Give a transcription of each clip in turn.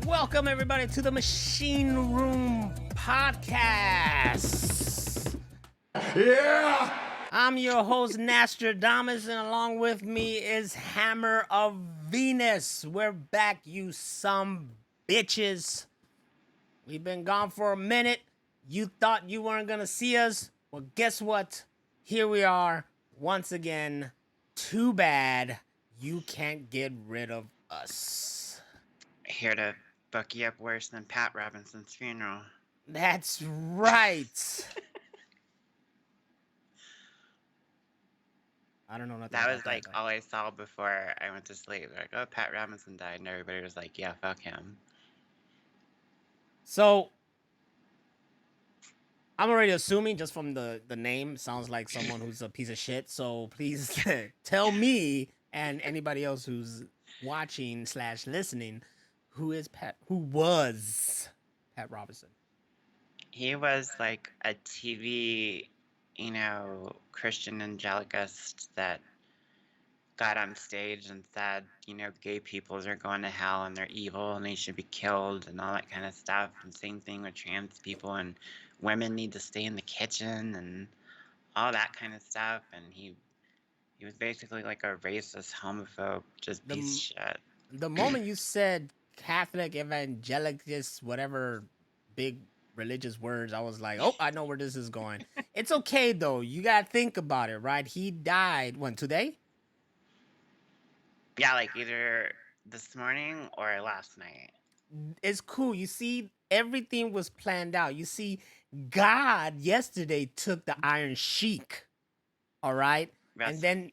Welcome, everybody, to the Machine Room Podcast. Yeah! I'm your host, Nostradamus, and along with me is Hammer of Venus. We're back, you some bitches. We've been gone for a minute. You thought you weren't going to see us. Well, guess what? Here we are once again. Too bad you can't get rid of us. Here to buck you up worse than Pat Robinson's funeral. That's right. I don't know nothing That about was like though. all I saw before I went to sleep. Like, oh, Pat Robinson died, and everybody was like, yeah, fuck him. So I'm already assuming just from the name sounds like someone who's a piece of shit. So please tell me and anybody else who's watching / listening who was Pat Robinson. He was like a TV, Christian evangelist that got on stage and said, gay peoples are going to hell and they're evil and they should be killed and all that kind of stuff. And same thing with trans people, and women need to stay in the kitchen and all that kind of stuff. And he was basically like a racist, homophobe, just piece of shit. The moment you said Catholic, evangelicus, whatever big religious words, I was like, oh, I know where this is going. It's okay though. You gotta think about it, right? He died when today? Yeah, like either this morning or last night. It's cool. You see, everything was planned out. You see, God yesterday took the Iron Sheik. All right. And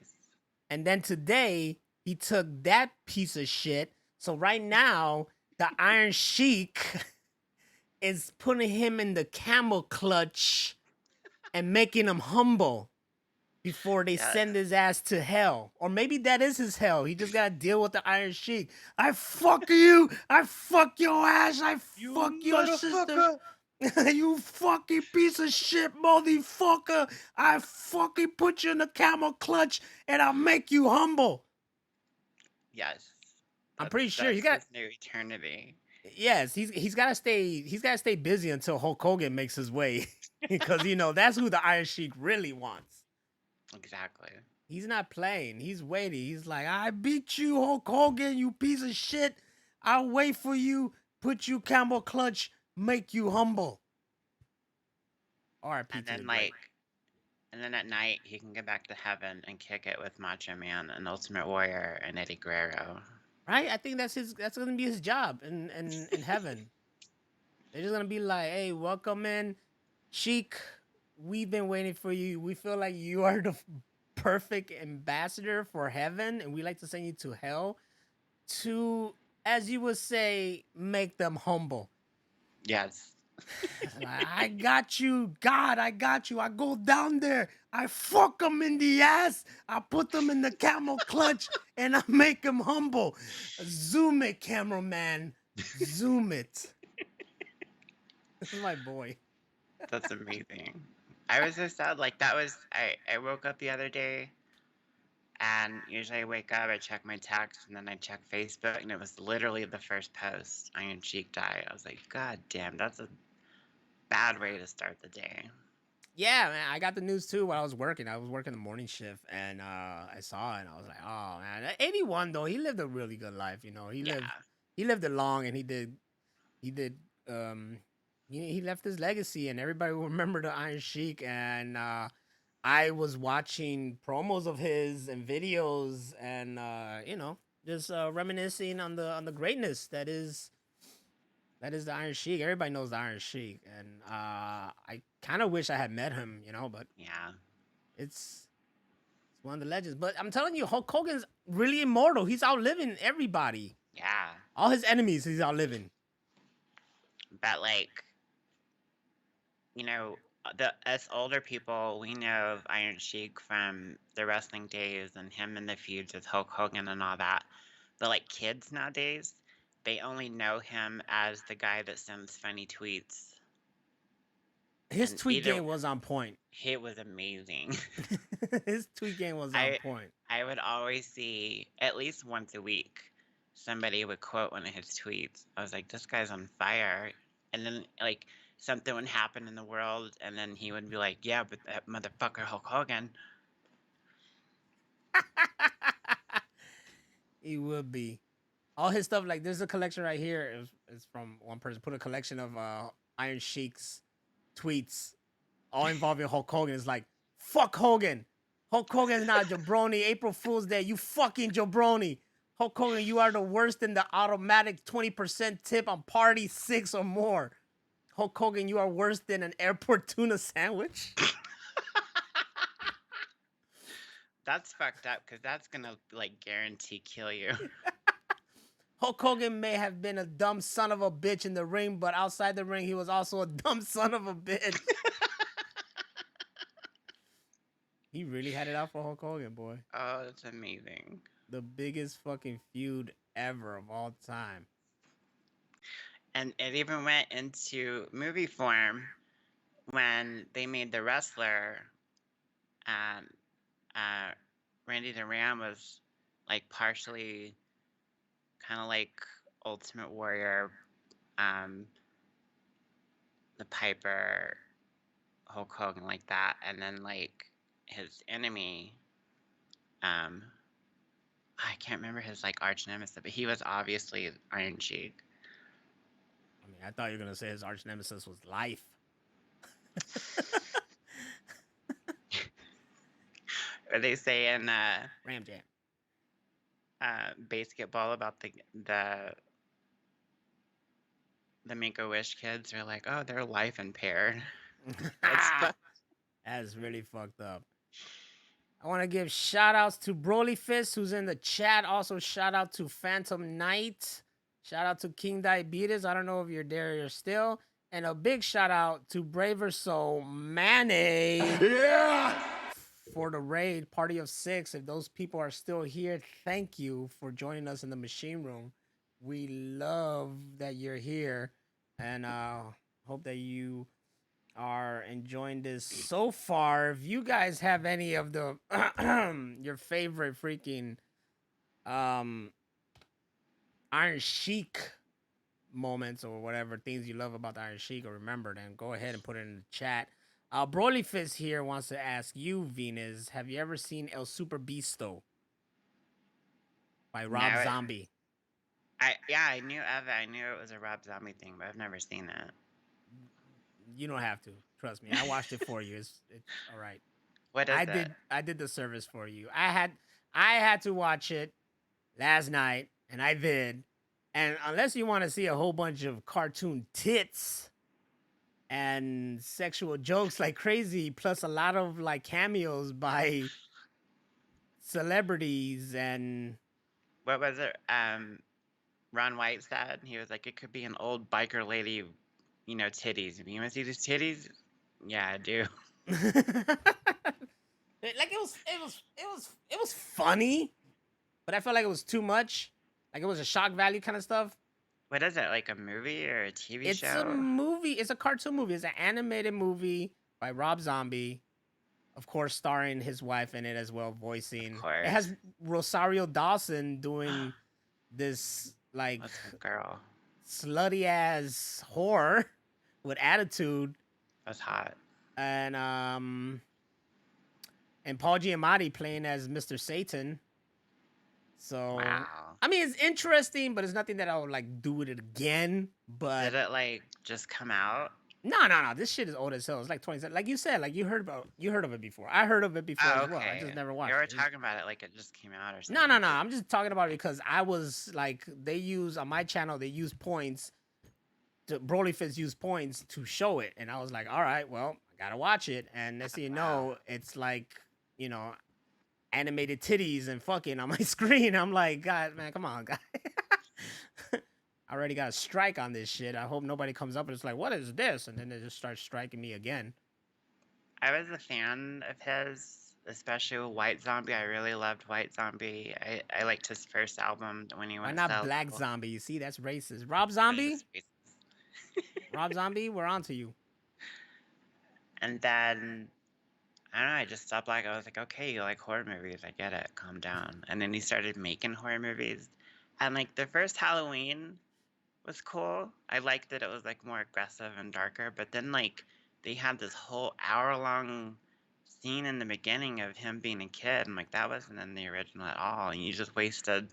then today he took that piece of shit. So right now, the Iron Sheik is putting him in the camel clutch and making him humble before they send his ass to hell. Or maybe that is his hell. He just gotta deal with the Iron Sheik. I fuck you. I fuck your ass. I fuck your sister. You fucking piece of shit, motherfucker. I fucking put you in the camel clutch and I'll make you humble. Yes. I'm pretty sure he got his new eternity. Yes, he's gotta stay busy until Hulk Hogan makes his way. Because that's who the Iron Sheik really wants. Exactly. He's not playing. He's waiting. He's like, I beat you, Hulk Hogan, you piece of shit. I'll wait for you, put you camel clutch, make you humble. R.I.P. And then and then at night he can get back to heaven and kick it with Macho Man and Ultimate Warrior and Eddie Guerrero. Right? I think that's gonna be his job in heaven. They're just gonna be like, hey, welcome in, Sheik. We've been waiting for you. We feel like you are the perfect ambassador for heaven, and we like to send you to hell to, as you would say, make them humble. Yes. Like, I got you, God. I got you. I go down there. I fuck them in the ass. I put them in the camel clutch, and I make them humble. Zoom it, cameraman. Zoom it. This is my boy. That's amazing. I was so sad. Like, that was, I woke up the other day, and usually I wake up, I check my text, and then I check Facebook, and it was literally the first post, Iron Sheik died. I was like, God damn, that's a bad way to start the day. Yeah, man, I got the news too while I was working. I was working the morning shift, and I saw it, and I was like, oh, man. 81, though, he lived a really good life, He lived it long, and he left his legacy, and everybody will remember the Iron Sheik. And I was watching promos of his and videos, and just reminiscing on the greatness that is the Iron Sheik. Everybody knows the Iron Sheik, and I kind of wish I had met him, but yeah, it's one of the legends. But I'm telling you, Hulk Hogan's really immortal. He's outliving everybody. Yeah, all his enemies he's outliving. But us older people, we know of Iron Sheik from the wrestling days and him in the feuds with Hulk Hogan and all that. But kids nowadays, they only know him as the guy that sends funny tweets. His tweet game was on point. It was amazing. His tweet game was on point. I would always see, at least once a week, somebody would quote one of his tweets. I was like, this guy's on fire. And then like something would happen in the world, and then he would be like, yeah, but that motherfucker Hulk Hogan. He would be. All his stuff, like there's a collection right here. It's from one person. Put a collection of Iron Sheik's tweets, all involving Hulk Hogan. It's like, fuck Hogan. Hulk Hogan's not a jabroni. April Fool's Day. You fucking jabroni. Hulk Hogan, you are the worst in the automatic 20% tip on party 6 or more. Hulk Hogan, you are worse than an airport tuna sandwich. That's fucked up because that's gonna like guarantee kill you. Hulk Hogan may have been a dumb son of a bitch in the ring, but outside the ring, he was also a dumb son of a bitch. He really had it out for Hulk Hogan, boy. Oh, that's amazing. The biggest fucking feud ever of all time. And it even went into movie form when they made The Wrestler, and Randy Duran was like partially kind of like Ultimate Warrior, the Piper, Hulk Hogan, like that, and then like his enemy, I can't remember his like arch nemesis, but he was obviously Iron Sheik. I mean, I thought you were gonna say his arch nemesis was Life. What they say in Ram Jam. basketball about the Make-A-Wish kids are like, oh, they're life impaired. That's really fucked up. I want to give shout outs to Broly Fist, who's in the chat. Also, shout out to Phantom Knight. Shout out to King Diabetes. I don't know if you're there or still. And a big shout out to Braver Soul Manny. Yeah! For the raid, Party of 6. If those people are still here, thank you for joining us in the machine room. We love that you're here, and hope that you are enjoying this so far. If you guys have any of the your favorite freaking Iron Sheik moments or whatever things you love about the Iron Sheik or remember, then go ahead and put it in the chat. Broly Fist here wants to ask you, Venus, have you ever seen El Super Beasto by Rob Zombie? I knew of it. I knew it was a Rob Zombie thing, but I've never seen that. You don't have to. Trust me. I watched it for you. It's all right. What is it? I did the service for you. I had to watch it last night, and I did. And unless you want to see a whole bunch of cartoon tits and sexual jokes like crazy, plus a lot of like cameos by celebrities and what was it? Ron White said he was like, it could be an old biker lady, you know, titties. You want to see these titties? Yeah, I do. Like it was funny, but I felt like it was too much. Like it was a shock value kind of stuff. What is it, like a movie or a TV show? It's a movie. It's a cartoon movie. It's an animated movie by Rob Zombie, of course, starring his wife in it as well, voicing. It has Rosario Dawson doing this like girl, slutty ass whore with attitude. That's hot. And Paul Giamatti playing as Mr. Satan. So wow. I mean, it's interesting, but it's nothing that I would like do it again. But did it like just come out? No. This shit is old as hell. It's like 27. Like you said, like you heard of it before. I heard of it before as well. I just never watched it. You were talking about it like it just came out or something. No. I'm just talking about it because I was like, they use on my channel, they use points. Broly Fist use points to show it, and I was like, all right, well, I gotta watch it. And next thing you know, it's like, you know, animated titties and fucking on my screen. I'm like, God, man, come on, guy. I already got a strike on this shit. I hope nobody comes up and it's like, what is this? And then they just start striking me again. I was a fan of his, especially with White Zombie. I really loved White Zombie. I liked his first album when he went. Why not Black Zombie? You see, that's racist. Rob Zombie? Rob Zombie, we're on to you. And then I don't know, I just stopped. Like, I was like, okay, you like horror movies, I get it, calm down. And then he started making horror movies. And like the first Halloween was cool. I liked that it was like more aggressive and darker, but then like they had this whole hour-long scene in the beginning of him being a kid, and like that wasn't in the original at all. And you just wasted,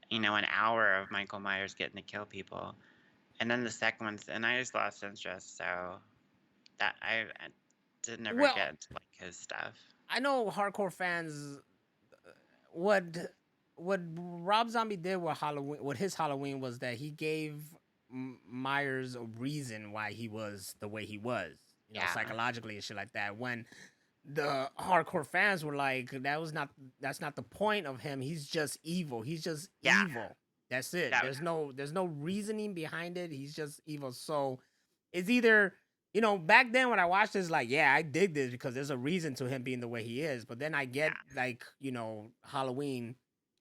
an hour of Michael Myers getting to kill people. And then the second one's, and I just lost interest, so that I did never Well, get into like his stuff. I know hardcore fans. What what Rob Zombie did with Halloween, with his Halloween, was that he gave Myers a reason why he was the way he was, Yeah, psychologically and shit like that. When the hardcore fans were like, that's not the point of him. He's just evil. He's just yeah, evil. That's it. that There's no reasoning behind it. He's just evil. So it's either, back then when I watched this, like, yeah, I dig this because there's a reason to him being the way he is. But then I get yeah. like, Halloween,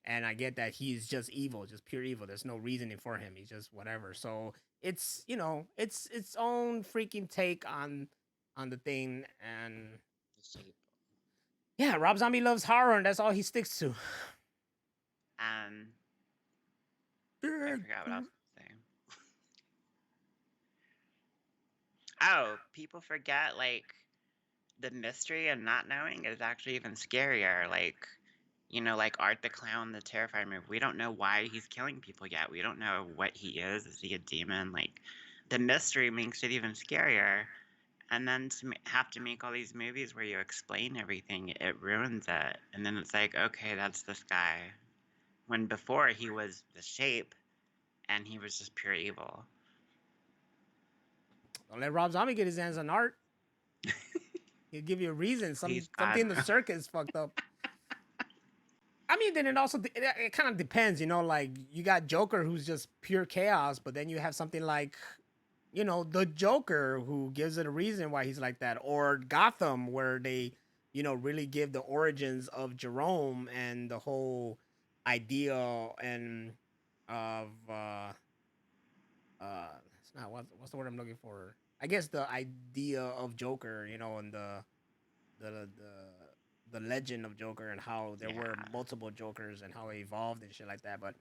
and I get that he's just evil, just pure evil. There's no reasoning for him. He's just whatever. So it's, it's its own freaking take on the thing. And yeah, Rob Zombie loves horror, and that's all he sticks to. I forgot what I was saying. Oh, people forget like the mystery and not knowing is actually even scarier. Like, like Art the Clown, the Terrifier movie. We don't know why he's killing people yet. We don't know what he is. Is he a demon? Like, the mystery makes it even scarier. And then to have to make all these movies where you explain everything, it ruins it. And then it's like, okay, that's this guy. When before he was the Shape, and he was just pure evil. Don't let Rob Zombie get his hands on Art. He'll give you a reason. Something in the circus fucked up. I mean, then it kind of depends, like you got Joker, who's just pure chaos, but then you have something like, the Joker, who gives it a reason why he's like that, or Gotham, where they, really give the origins of Jerome and the whole idea and of it's not, what's the word I'm looking for? I guess the idea of Joker, and the the legend of Joker, and how there were multiple Jokers and how it evolved and shit like that. But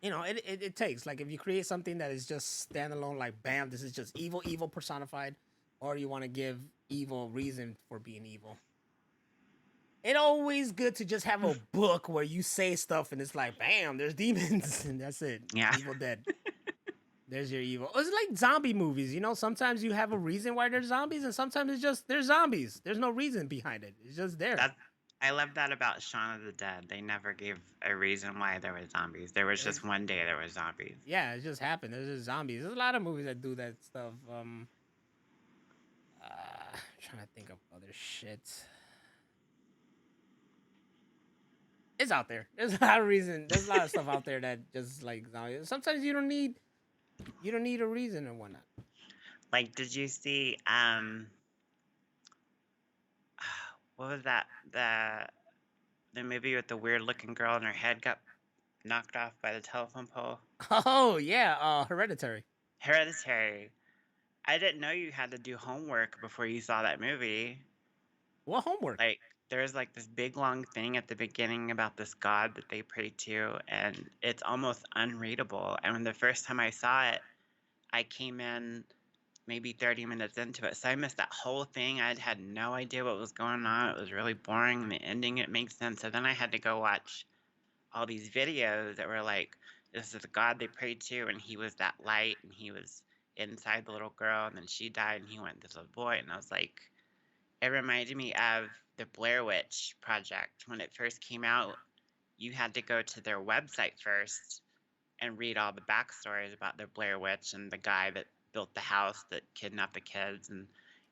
it takes, like, if you create something that is just standalone, like, bam, this is just evil personified, or you want to give evil reason for being evil. It's always good to just have a book where you say stuff and it's like, bam, there's demons, and that's it. Yeah. Evil Dead. There's your evil. It's like zombie movies, Sometimes you have a reason why there's zombies, and sometimes it's just there's zombies. There's no reason behind it. It's just there. I love that about Shaun of the Dead. They never gave a reason why there were zombies. There was just one day there were zombies. Yeah, it just happened. There's just zombies. There's a lot of movies that do that stuff. Trying to think of other shit. It's out there. There's a lot of reason. There's a lot of stuff out there that just like zombies. Sometimes you don't need a reason and whatnot. Like, did you see what was that, the movie with the weird looking girl and her head got knocked off by the telephone pole? Oh yeah, Hereditary. I didn't know you had to do homework before you saw that movie. What homework? Like, there's like this big long thing at the beginning about this god that they pray to, and it's almost unreadable. And when the first time I saw it, I came in maybe 30 minutes into it, so I missed that whole thing. I had no idea what was going on. It was really boring. The ending, it makes sense. So then I had to go watch all these videos that were like, this is the god they prayed to, and he was that light, and he was inside the little girl, and then she died, and he went this little boy. And I was like, it reminded me of the Blair Witch Project. When it first came out, you had to go to their website first and read all the backstories about the Blair Witch and the guy that built the house that kidnapped the kids. And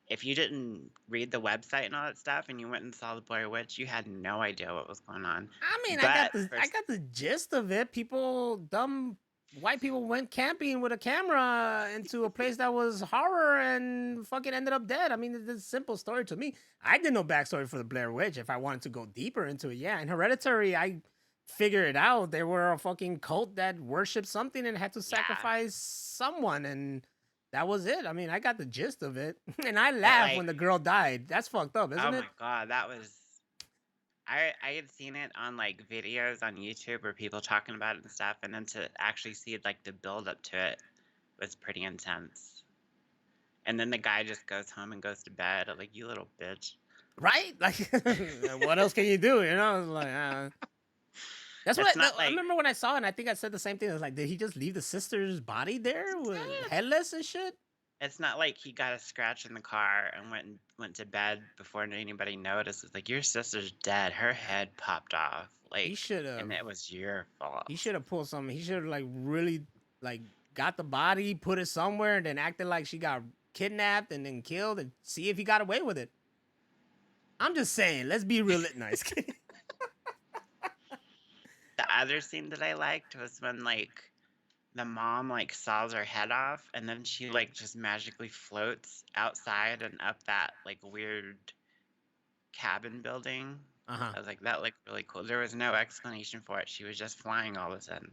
if you didn't read the website and all that stuff, and you went and saw the Blair Witch, you had no idea what was going on. I mean, I got the gist of it. Dumb white people went camping with a camera into a place that was horror and fucking ended up dead. I mean, it's a simple story to me. I did no backstory for the Blair Witch. If I wanted to go deeper into it, yeah. In Hereditary, I figured it out. They were a fucking cult that worshipped something and had to sacrifice someone, and that was it. I mean, I got the gist of it. And I laughed when the girl died. That's fucked up, isn't it? Oh my god, that was... I had seen it on like videos on YouTube where people talking about it and stuff, and then to actually see like the build up to it was pretty intense. And then the guy just goes home and goes to bed. I'm like, you little bitch. Right? Like, what else can you do? You know, it's like, that's It's what not I like remember when I saw it. And I think I said the same thing. I was like, did he just leave the sister's body there with headless and shit? it's not like he got a scratch in the car and went to bed before anybody noticed. It's like your sister's dead. Her head popped off. He Like, should have. and it was your fault. He should have pulled something. He should have like really like got the body, put it somewhere, and then acted like she got kidnapped and then killed, and see if he got away with it. I'm just saying. Let's be real. Nice. The other scene that I liked was when like the mom like saws her head off and then she like just magically floats outside and up that like weird cabin building. Uh-huh. I was like, that looked really cool. There was no explanation for it. She was just flying all of a sudden.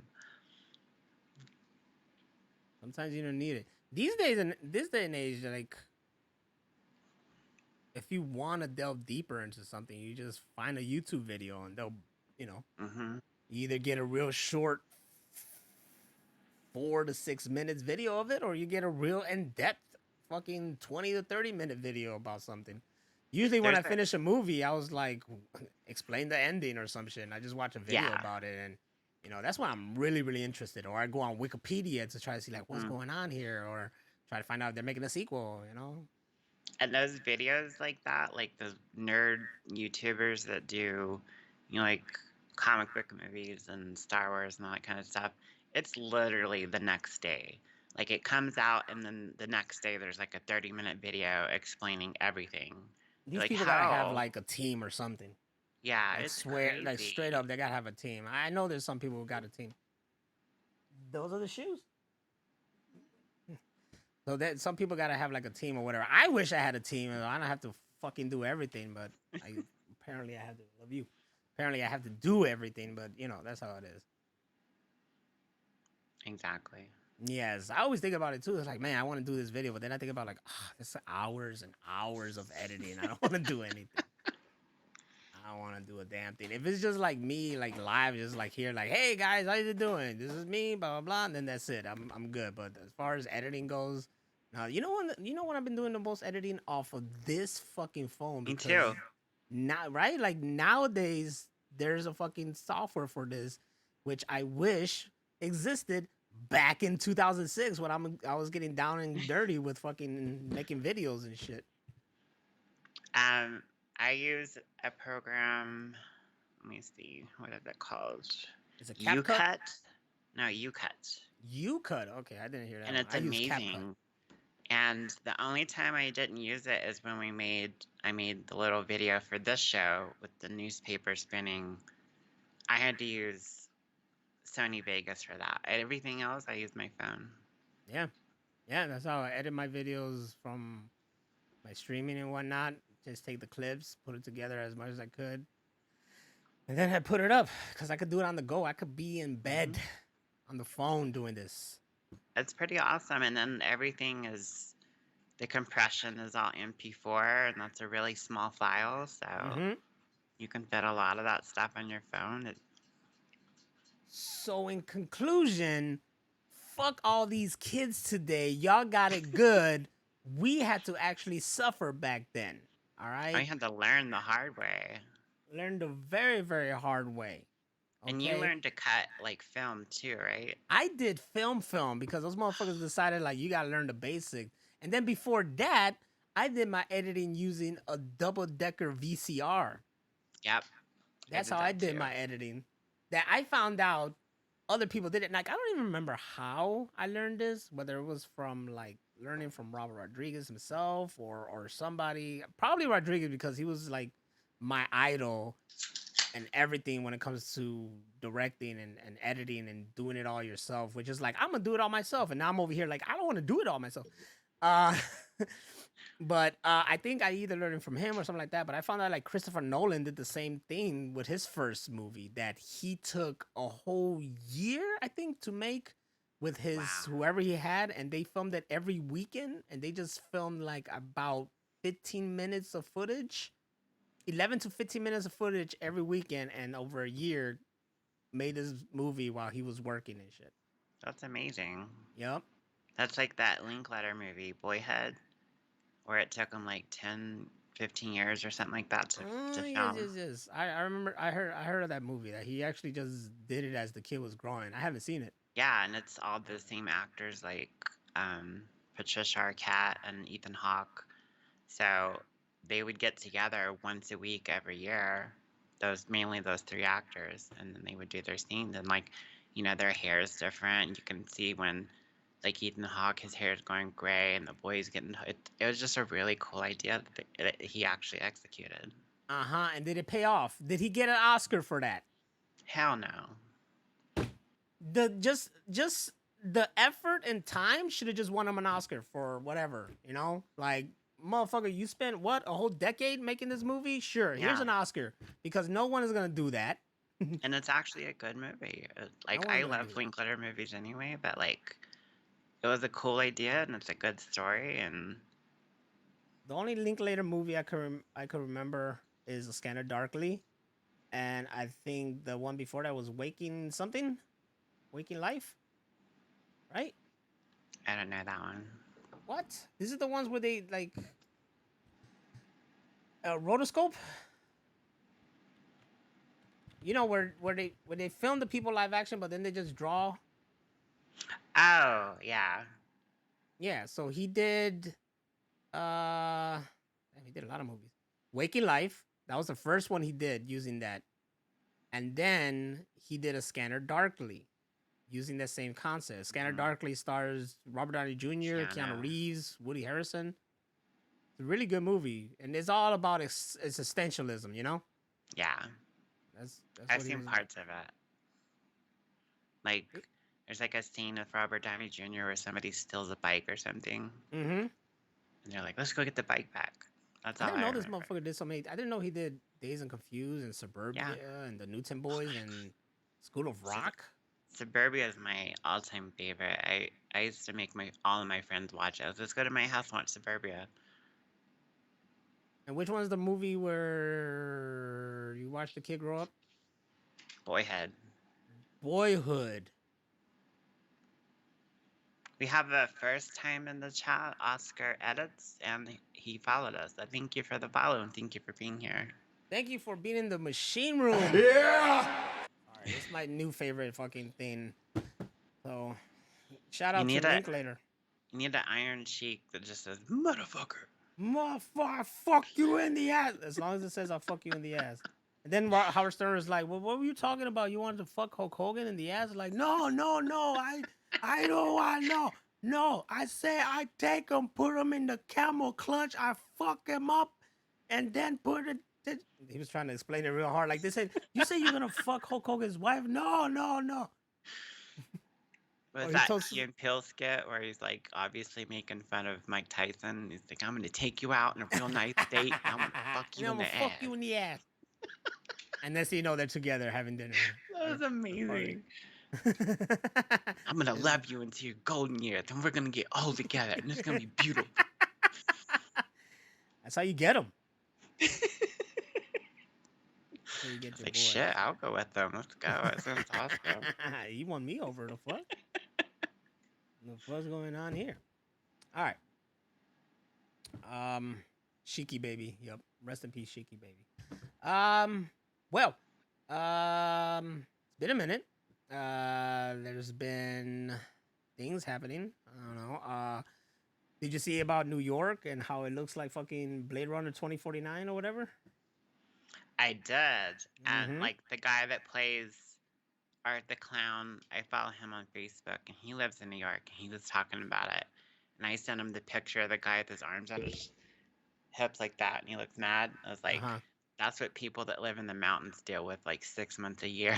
Sometimes you don't need it. These days, in this day and age, like, if you want to delve deeper into something, you just find a YouTube video and they'll, you know, you either get a real short 4 to 6 minutes video of it, or you get a real in-depth fucking 20 to 30-minute video about something. Usually when I finish a movie, I was like, explain the ending or some shit. And I just watch a video about it. And, you know, that's when I'm really, really interested. Or I go on Wikipedia to try to see, like, what's going on here. Or try to find out if they're making a sequel, you know? And those videos like that, like the nerd YouTubers that do, you know, like comic book movies and Star Wars and all that kind of stuff, it's literally the next day. Like it comes out and then the next day there's like a 30-minute video explaining everything. These like, people gotta have like a team or something. Yeah, I swear, crazy. Like straight up, they gotta have a team. I know there's some people who got a team. Those are the shoes. So that some people gotta have like a team or whatever. I wish I had a team. I don't have to fucking do everything, but apparently I have to love you. Apparently I have to do everything, but you know that's how it is. Exactly. Yes, I always think about it too. It's like, man, I want to do this video, but then I think about like, it's hours and hours of editing. I don't want to do anything. I don't want to do a damn thing. If it's just like me, like live, just like here, like, hey guys, how you doing? This is me, blah blah blah, and then that's it. I'm good. But as far as editing goes, you know when I've been doing the most editing off of this fucking phone. Me too. Now, right? Like nowadays, there's a fucking software for this, which I wish existed back in 2006 when I was getting down and dirty with fucking making videos and shit. I use a program. Let me see. What is it called? Is it CapCut? UCut? No, UCut. UCut. Okay, I didn't hear that. And it's amazing. And the only time I didn't use it is when I made the little video for this show with the newspaper spinning. I had to use Sony Vegas for that. Everything else, I use my phone. Yeah. Yeah, that's how I edit my videos from my streaming and whatnot. Just take the clips, put it together as much as I could. And then I put it up because I could do it on the go. I could be in bed on the phone doing this. It's pretty awesome. And then everything is, the compression is all MP4, and that's a really small file. So you can fit a lot of that stuff on your phone. So in conclusion, fuck all these kids today. Y'all got it good. We had to actually suffer back then. All right? I had to learn the hard way. Learn the very, very hard way. Okay? And you learned to cut like film too, right? I did film because those motherfuckers decided like you gotta learn the basics. And then before that, I did my editing using a double-decker VCR. Yep. That's how I did my editing. That I found out other people did it. Like I don't even remember how I learned this, whether it was from like learning from Robert Rodriguez himself or somebody, probably Rodriguez, because he was like my idol and everything when it comes to directing and editing and doing it all yourself, which is like, I'm gonna do it all myself. And now I'm over here like, I don't want to do it all myself. But I think I either learned it from him or something like that. But I found out like Christopher Nolan did the same thing with his first movie, that he took a whole year, I think, to make with his whoever he had, and they filmed it every weekend, and they just filmed like about 15 minutes of footage. 11 to 15 minutes of footage every weekend, and over a year made this movie while he was working and shit. That's amazing. Yep. That's like that Linkletter movie, Boyhood, where it took him like 10, 15 years or something like that to Yes, film. yes, yes. I remember. I heard of that movie. That he actually just did it as the kid was growing. I haven't seen it. Yeah, and it's all the same actors like Patricia Arquette and Ethan Hawke. So they would get together once a week every year. Mainly those three actors, and then they would do their scenes, and like, their hair is different. You can see when, like, Ethan Hawke, his hair is going gray, and the boy's getting. It was just a really cool idea that he actually executed. And did it pay off? Did he get an Oscar for that? Hell no. Just the effort and time should have just won him an Oscar for whatever, like, motherfucker, you spent what, a whole decade making this movie? Sure, here's an Oscar, because no one is gonna do that. And it's actually a good movie. Like, I love Linkletter movies anyway, but like, it was a cool idea and it's a good story. And the only Linklater movie I could remember is A Scanner Darkly, and I think the one before that was Waking Life, right? I don't know that one. What? These are the ones where they like rotoscope. Where they film the people live action, but then they just draw. Oh yeah. Yeah. So he did. He did a lot of movies. Waking Life. That was the first one he did using that, and then he did A Scanner Darkly, using that same concept. Scanner Darkly stars Robert Downey Jr., Keanu Reeves, Woody Harrelson. It's a really good movie, and it's all about existentialism, Yeah. That's I've seen parts of it. Like, there's like a scene with Robert Downey Jr. where somebody steals a bike or something. Mm-hmm. And they're like, let's go get the bike back. That's all I didn't know this motherfucker did so many. I didn't know he did Dazed and Confused and Suburbia and the Newton Boys and School of Rock. Suburbia is my all-time favorite. I used to make all of my friends watch it. Let's go to my house and watch Suburbia. And which one's the movie where you watch the kid grow up? Boyhood. We have a first time in the chat, Oscar Edits, and he followed us. Thank you for the follow and thank you for being here. Thank you for being in the machine room. Yeah! Alright, this is my new favorite fucking thing. So, shout out to Linklater. You need an Iron Sheik that just says, motherfucker. Motherfucker, fuck you in the ass. As long as it says I'll fuck you in the ass. And then Howard Stern is like, well, what were you talking about? You wanted to fuck Hulk Hogan in the ass? Like, no, I don't want, no. I say I take him, put him in the camel clutch, I fuck him up, and then put it. He was trying to explain it real hard. Like, they said, you say you're going to fuck Hulk Hogan's wife? No. Was that Key and Peele skit where he's like obviously making fun of Mike Tyson? He's like, I'm going to take you out on a real nice date. And I'm going to fuck you in the ass. Fuck you in the ass. And next thing you know, they're together having dinner. That was amazing. I'm going to love you into your golden years. And we're going to get all together. And it's going to be beautiful. That's how you get them. It's like, shit, I'll go with them. Let's go. That sounds awesome. You want me over the fuck? The fuck's going on here? All right. Sheiky baby. Yep. Rest in peace, Sheiky baby. Well, it's been a minute. There's been things happening. I don't know. Did you see about New York and how it looks like fucking Blade Runner 2049 or whatever? I did. And like the guy that plays Art the Clown, I follow him on Facebook and he lives in New York and he was talking about it. And I sent him the picture of the guy with his arms on his hips like that and he looks mad. I was like, that's what people that live in the mountains deal with like 6 months a year.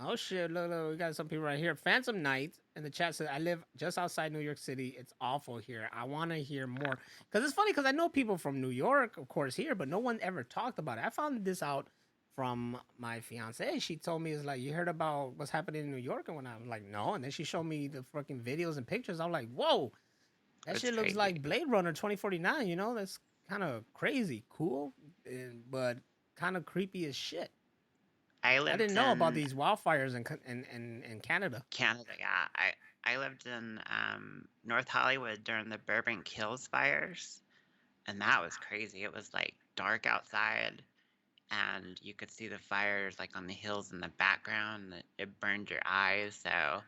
Oh shit, look, we got some people right here. Phantom Knight in the chat said, I live just outside New York City. It's awful here. I want to hear more. Because it's funny because I know people from New York, of course, here, but no one ever talked about it. I found this out from my fiance. She told me, it's like, you heard about what's happening in New York? And when I was like, no. And then she showed me the fucking videos and pictures. I'm like, whoa, that shit looks like Blade Runner 2049, you know? That's kind of crazy, cool, but kind of creepy as shit. I I lived didn't know about in these wildfires in Canada. Canada. Yeah, I lived in North Hollywood during the Burbank Hills fires, and that was crazy. It was like dark outside, and you could see the fires like on the hills in the background. It burned your eyes. So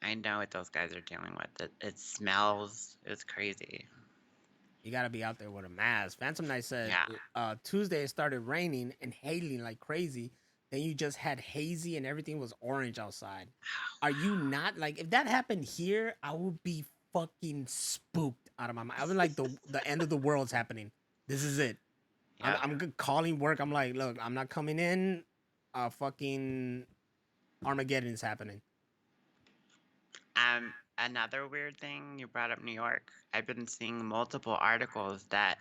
I know what those guys are dealing with. It smells. It's crazy. You got to be out there with a mask. Phantom Knight said Yeah. Tuesday it started raining and hailing like crazy. Then you just had hazy and everything was orange outside. Are you not like if that happened here? I would be fucking spooked out of my mind. I was like the end of the world's happening. This is it. Yep. I'm calling work. I'm like, look, I'm not coming in. Fucking Armageddon's happening. Another weird thing, you brought up New York. I've been seeing multiple articles that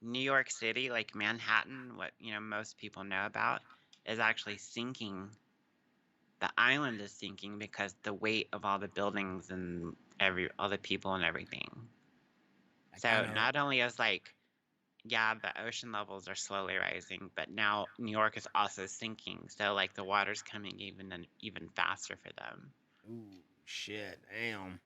New York City, like Manhattan, what most people know about, is actually sinking. The island is sinking because the weight of all the buildings and all the people and everything. I So kind of not only is like, yeah, the ocean levels are slowly rising, but now New York is also sinking. So like the water's coming even faster for them. ooh shit, damn.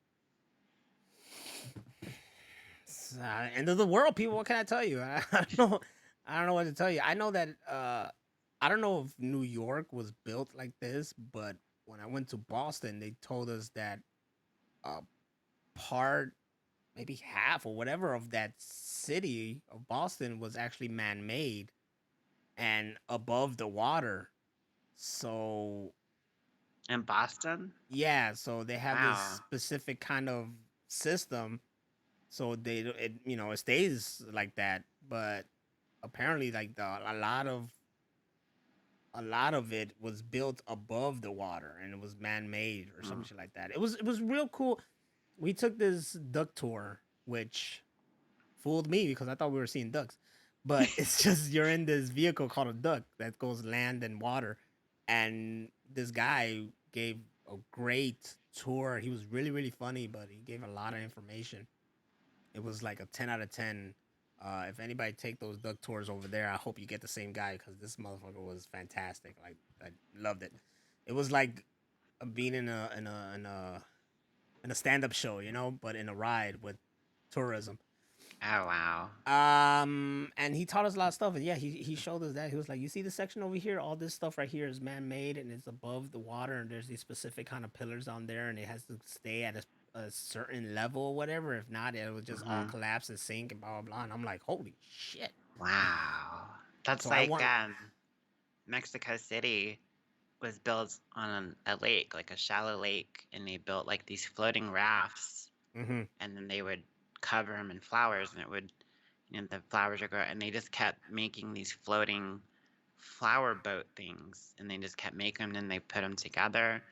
It's, end of the world, people. What can I tell you? I don't know. I don't know what to tell you. I know that I don't know if New York was built like this, but when I went to Boston, they told us that a part, maybe half or whatever of that city of Boston was actually man-made and above the water. So In Boston? yeah, so they have this Wow. specific kind of system, so it stays like that. But apparently, like a lot of it was built above the water and it was man-made or some Mm. shit like that. It was real cool. We took this duck tour, which fooled me because I thought we were seeing ducks, but it's just you're in this vehicle called a duck that goes land and water, and this guy gave a great tour. He was really really funny, but he gave a lot of information. It was like a 10 out of 10. If anybody take those duck tours over there, I hope you get the same guy because this motherfucker was fantastic. Like I loved it. It was like being in a stand up show, but in a ride with tourism. Oh, wow. And he taught us a lot of stuff. And yeah, he showed us that. He was like, you see the section over here? All this stuff right here is man made and it's above the water. And there's these specific kind of pillars on there, and it has to stay at a certain level or whatever. If not, it would just all Hmm. collapse and sink and blah blah blah. And I'm like, holy shit. Wow. That's So I like want. Mexico City was built on a lake, like a shallow lake, and they built like these floating rafts, Mm-hmm. and then they would cover them in flowers, and the flowers would grow, and they just kept making these floating flower boat things, and they just kept making them, and then they put them together,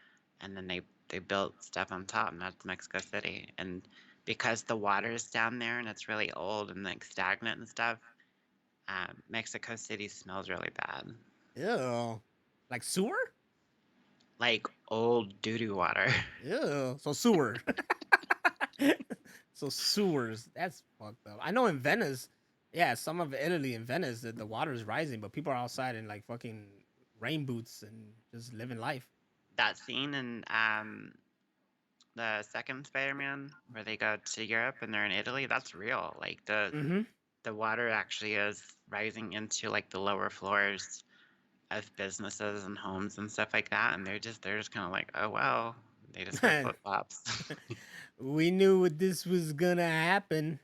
and then they built stuff on top, and that's Mexico City. And because the water is down there and it's really old and like stagnant and stuff, Mexico City smells really bad. Ew. Like sewer? Like old doo-doo water. Ew. So sewer. So sewers. That's fucked up. I know in Venice, yeah, some of Italy in Venice, the water is rising, but people are outside in like fucking rain boots and just living life. That scene in the second Spider-Man where they go to Europe and they're in Italy, that's real. Like Mm-hmm. the water actually is rising into like the lower floors of businesses and homes and stuff like that, and they're just kind of like, oh well, they just wear flip flops. We knew what this was gonna happen.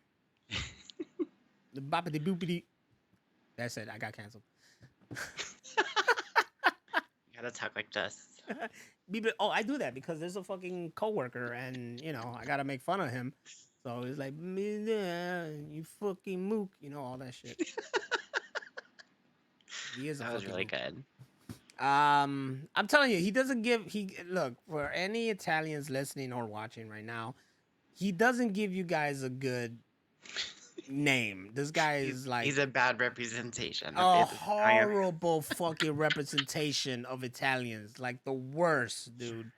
The boppity boopity. That's it. I got canceled. You gotta talk like this. Oh, I do that because there's a fucking coworker, and I gotta make fun of him. So it's like, you fucking mook, all that shit. He is a That was fucking really mook. good. I'm telling you, he doesn't give. He look for any Italians listening or watching right now. He doesn't give you guys a good name. This guy is like He's a bad representation of a Italian. horrible fucking representation of Italians. Like the worst, dude.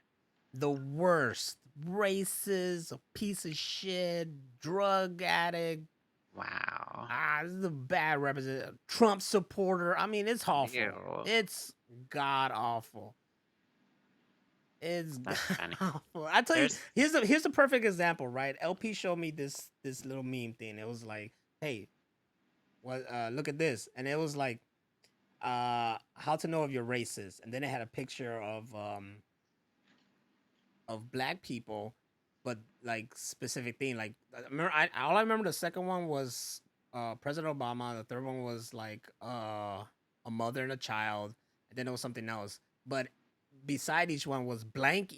The worst. Racist, a piece of shit, drug addict, Wow. This is a bad representative. Trump supporter. I mean, it's awful. Ew. It's god awful. It's That's funny. awful. I tell you, There's here's a perfect example, right? LP showed me this little meme thing. It was like, hey, what look at this. And it was like how to know if you're racist. And then it had a picture of black people, but like specific thing. Like all I remember the second one was President Obama. The third one was like a mother and a child, and then there was something else. But beside each one was blank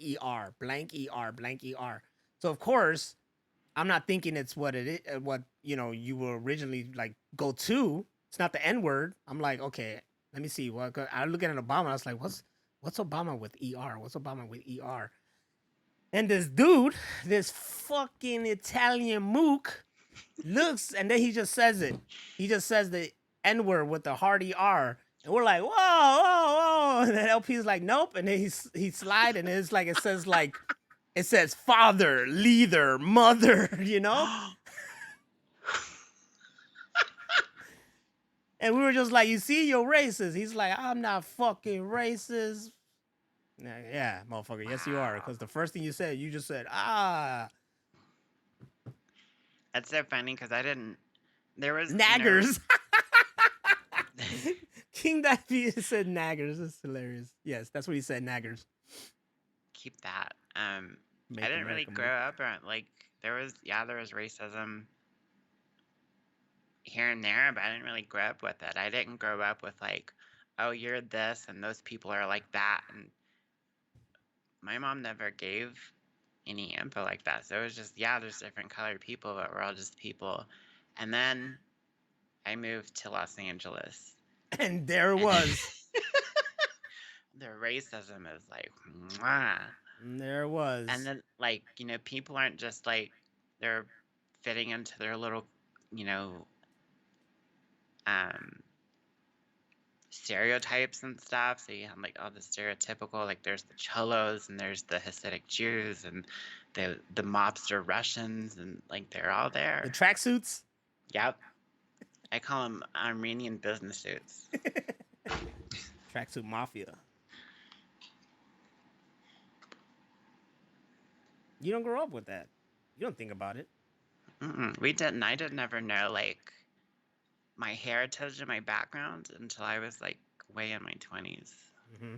blank blank So of course I'm not thinking it's what it is, what you will originally like go to. It's not the N word. I'm like, okay, let me see. What I look at Obama. I was like, what's Obama with ER? What's Obama with ER? And this dude, this fucking Italian mook, looks and then he just says it. He just says the N word with the hard ER. And we're like, whoa, whoa, whoa. And then LP's like, nope. And then he slide and it's like, it says father, leader, mother, And we were just like, you see, you're racist. He's like, I'm not fucking racist. Yeah, motherfucker. Yes, you are. Because the first thing you just said, That's so funny because I didn't. There was naggers. King Diabetes said naggers. That's hilarious. Yes, that's what he said, naggers. Keep that. I didn't really grow up around, like, there was racism here and there, but I didn't really grow up with it. I didn't grow up with like, oh, you're this and those people are like that. And my mom never gave any info like that. So it was just, there's different colored people, but we're all just people. And then I moved to Los Angeles. And there it was. The racism is like, mwah. And there it was. And then, like, people aren't just like, they're fitting into their little, stereotypes and stuff. So you have like all the stereotypical, like there's the cholos and there's the Hasidic Jews and the mobster Russians, and like they're all there. The tracksuits? Yep. I call them Armenian business suits. Tracksuit mafia. You don't grow up with that. You don't think about it. We didn't. I didn't ever know like my heritage and my background until I was like way in my 20s. Mm-hmm.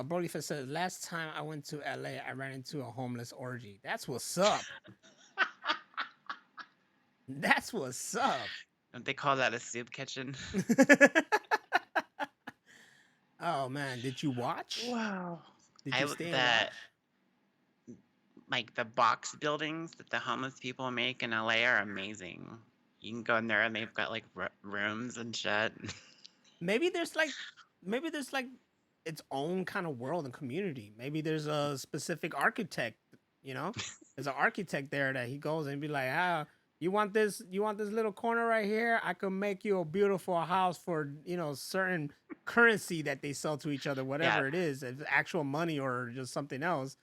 Broly says, last time I went to LA, I ran into a homeless orgy. That's what's up. That's what's up. Don't they call that a soup kitchen? Oh man, did you watch? Wow. Did you stay and watch? Like the box buildings that the homeless people make in LA are amazing. You can go in there and they've got like rooms and shit. Maybe there's like its own kind of world and community. Maybe there's a specific architect, there's an architect there that he goes and be like, you want this little corner right here? I can make you a beautiful house for, certain currency that they sell to each other, whatever it is, if it's actual money or just something else.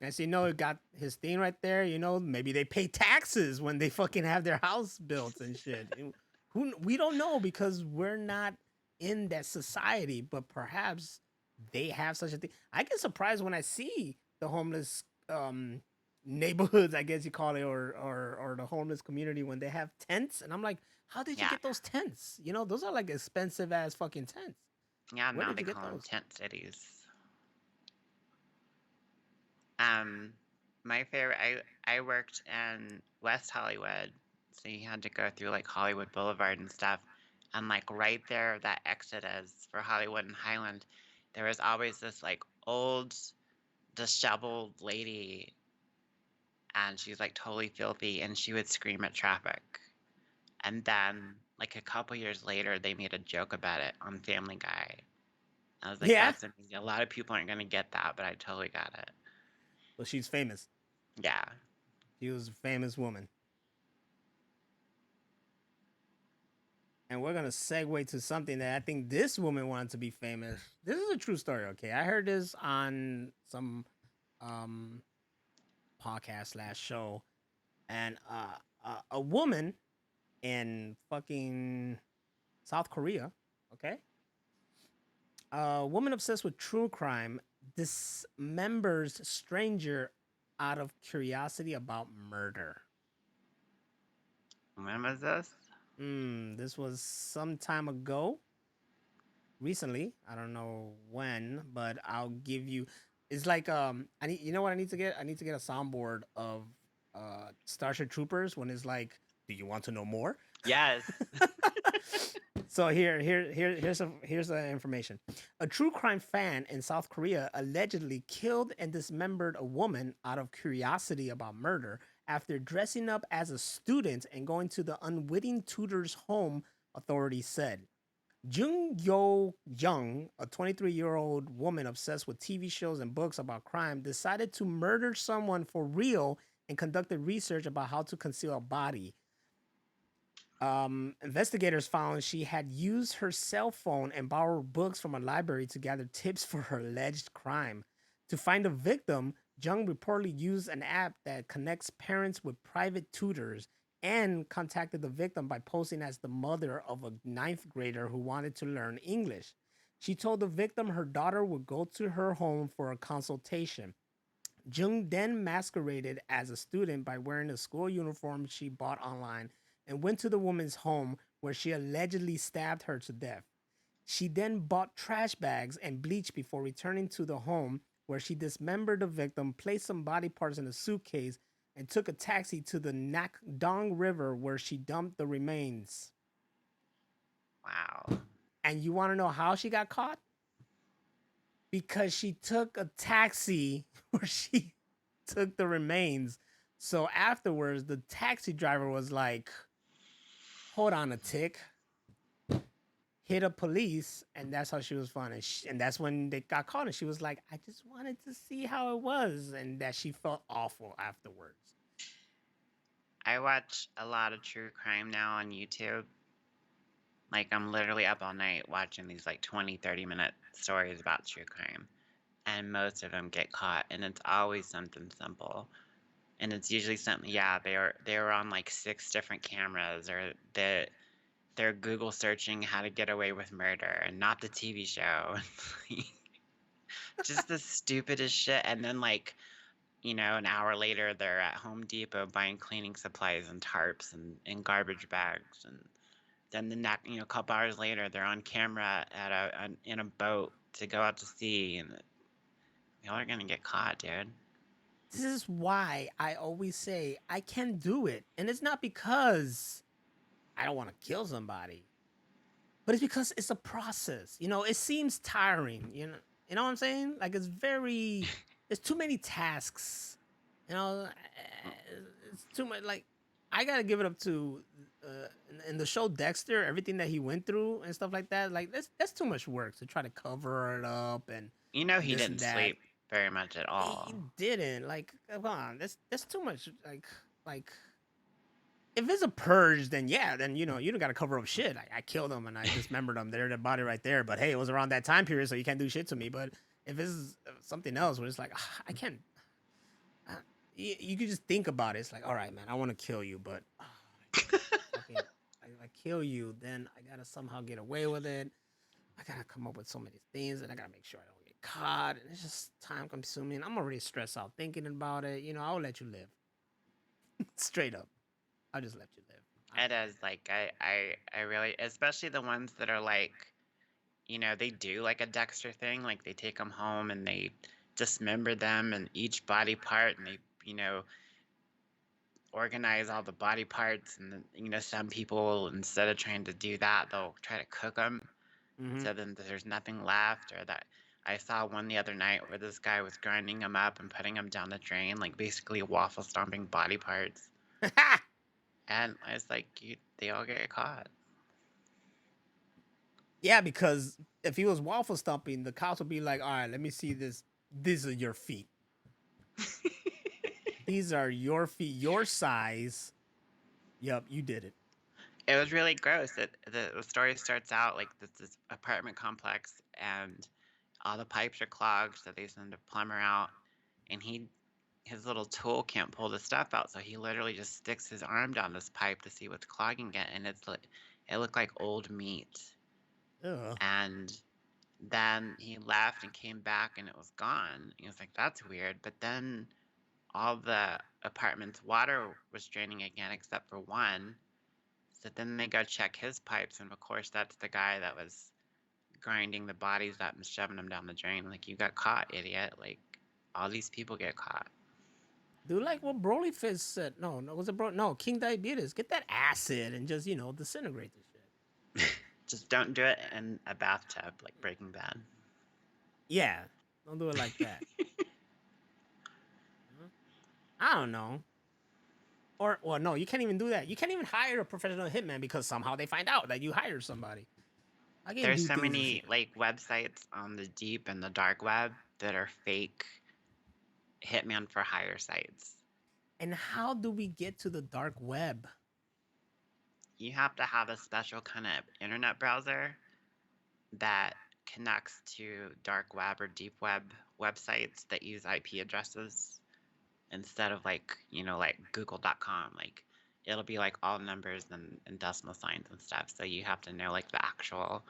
And so, it got his thing right there, maybe they pay taxes when they fucking have their house built and shit. We don't know because we're not in that society, but perhaps they have such a thing. I get surprised when I see the homeless neighborhoods, I guess you call it, or the homeless community when they have tents, and I'm like, how did you get those tents? Those are like expensive ass fucking tents. Yeah, now they call them tent cities. My favorite, I worked in West Hollywood, so you had to go through like Hollywood Boulevard and stuff, and like right there, that exit is for Hollywood and Highland. There was always this like old, disheveled lady, and she's like totally filthy, and she would scream at traffic. And then like a couple years later, they made a joke about it on Family Guy. I was like, that's amazing. A lot of people aren't gonna get that, but I totally got it. Well, she's famous. Yeah. She was a famous woman. And we're going to segue to something that I think this woman wanted to be famous. This is a true story, okay? I heard this on some podcast / show. And a woman in fucking South Korea, okay, a woman obsessed with true crime dismembers stranger out of curiosity about murder. When was this? This was some time ago, recently. I don't know when, but I'll give you. It's like I need. You know what I need to get? I need to get a soundboard of Starship Troopers when it's like, "Do you want to know more?" Yes. So here's the information. A true crime fan in South Korea allegedly killed and dismembered a woman out of curiosity about murder after dressing up as a student and going to the unwitting tutor's home, authorities said. Jung Yo Young, a 23-year-old woman obsessed with TV shows and books about crime, decided to murder someone for real and conducted research about how to conceal a body. Investigators found she had used her cell phone and borrowed books from a library to gather tips for her alleged crime. To find a victim, Jung reportedly used an app that connects parents with private tutors and contacted the victim by posing as the mother of a ninth grader who wanted to learn English. She told the victim her daughter would go to her home for a consultation. Jung then masqueraded as a student by wearing a school uniform she bought online and went to the woman's home where she allegedly stabbed her to death. She then bought trash bags and bleach before returning to the home where she dismembered the victim, placed some body parts in a suitcase, and took a taxi to the Nakdong River where she dumped the remains. Wow. And you want to know how she got caught? Because she took a taxi where she took the remains. So afterwards, the taxi driver was like, hold on a tick, hit a police, and that's how she was found. And that's when they got caught. And she was like, I just wanted to see how it was. And that she felt awful afterwards. I watch a lot of true crime now on YouTube. Like, I'm literally up all night watching these like 20, 30-minute stories about true crime. And most of them get caught, and it's always something simple. And it's usually something, yeah, they were on like 6 different cameras, or they're Google searching how to get away with murder, and not the TV show. Just the stupidest shit. And then like, an hour later, they're at Home Depot buying cleaning supplies and tarps and garbage bags. And then the next, a couple hours later, they're on camera in a boat to go out to sea, and y'all are gonna get caught, dude. This is why I always say I can do it. And it's not because I don't want to kill somebody, but it's because it's a process. It seems tiring. You know what I'm saying? Like there's too many tasks. It's too much. Like I gotta give it up to in the show Dexter, everything that he went through and stuff like that. Like that's too much work to try to cover it up and He this and didn't that. sleep very much at He all. didn't. Like, come on, that's too much. Like if it's a purge, then yeah, then you don't got to cover up shit. I killed them and I dismembered them. They're the body right there. But hey, it was around that time period, so you can't do shit to me. But if it's something else where it's like I can't, you could just think about it. It's like, all right, man, I want to kill you, but I kill you, then I gotta somehow get away with it. I gotta come up with so many things, and I gotta make sure I don't get caught. And it's just time consuming. I'm already stressed out thinking about it. I'll let you live. Straight up, I'll just let you live. It is like I really, especially the ones that are like, they do like a Dexter thing, like they take them home and they dismember them and each body part, and they organize all the body parts, and then, some people, instead of trying to do that, they'll try to cook them. Mm-hmm. So then there's nothing left. Or that I saw one the other night where this guy was grinding them up and putting them down the drain, like basically waffle stomping body parts. And I was like, they all get caught. Yeah, because if he was waffle stomping, the cops would be like, all right, let me see this. These are your feet. These are your feet, your size. Yep, you did it. It was really gross. The story starts out like this apartment complex, and all the pipes are clogged, so they send a plumber out, and he his little tool can't pull the stuff out, so he literally just sticks his arm down this pipe to see what's clogging it, and it looked like old meat. Ugh. And then he left and came back, and it was gone. He was like, "That's weird." But then all the apartment's water was draining again, except for one. So then they go check his pipes, and of course, that's the guy that was grinding the bodies up and shoving them down the drain. Like, you got caught, idiot. Like, all these people get caught. Do like what Broly Fizz said. No, was it No, King Diabetes. Get that acid and just, disintegrate the shit. Just don't do it in a bathtub like Breaking Bad. Yeah. Don't do it like that. I don't know. Or, well, no, you can't even do that. You can't even hire a professional hitman because somehow they find out that you hired somebody. There's so many like websites on the deep and the dark web that are fake hitman for hire sites. And how do we get to the dark web? You have to have a special kind of internet browser that connects to dark web or deep web websites that use IP addresses instead of like google.com. Like it'll be like all numbers and decimal signs and stuff. So you have to know like the actual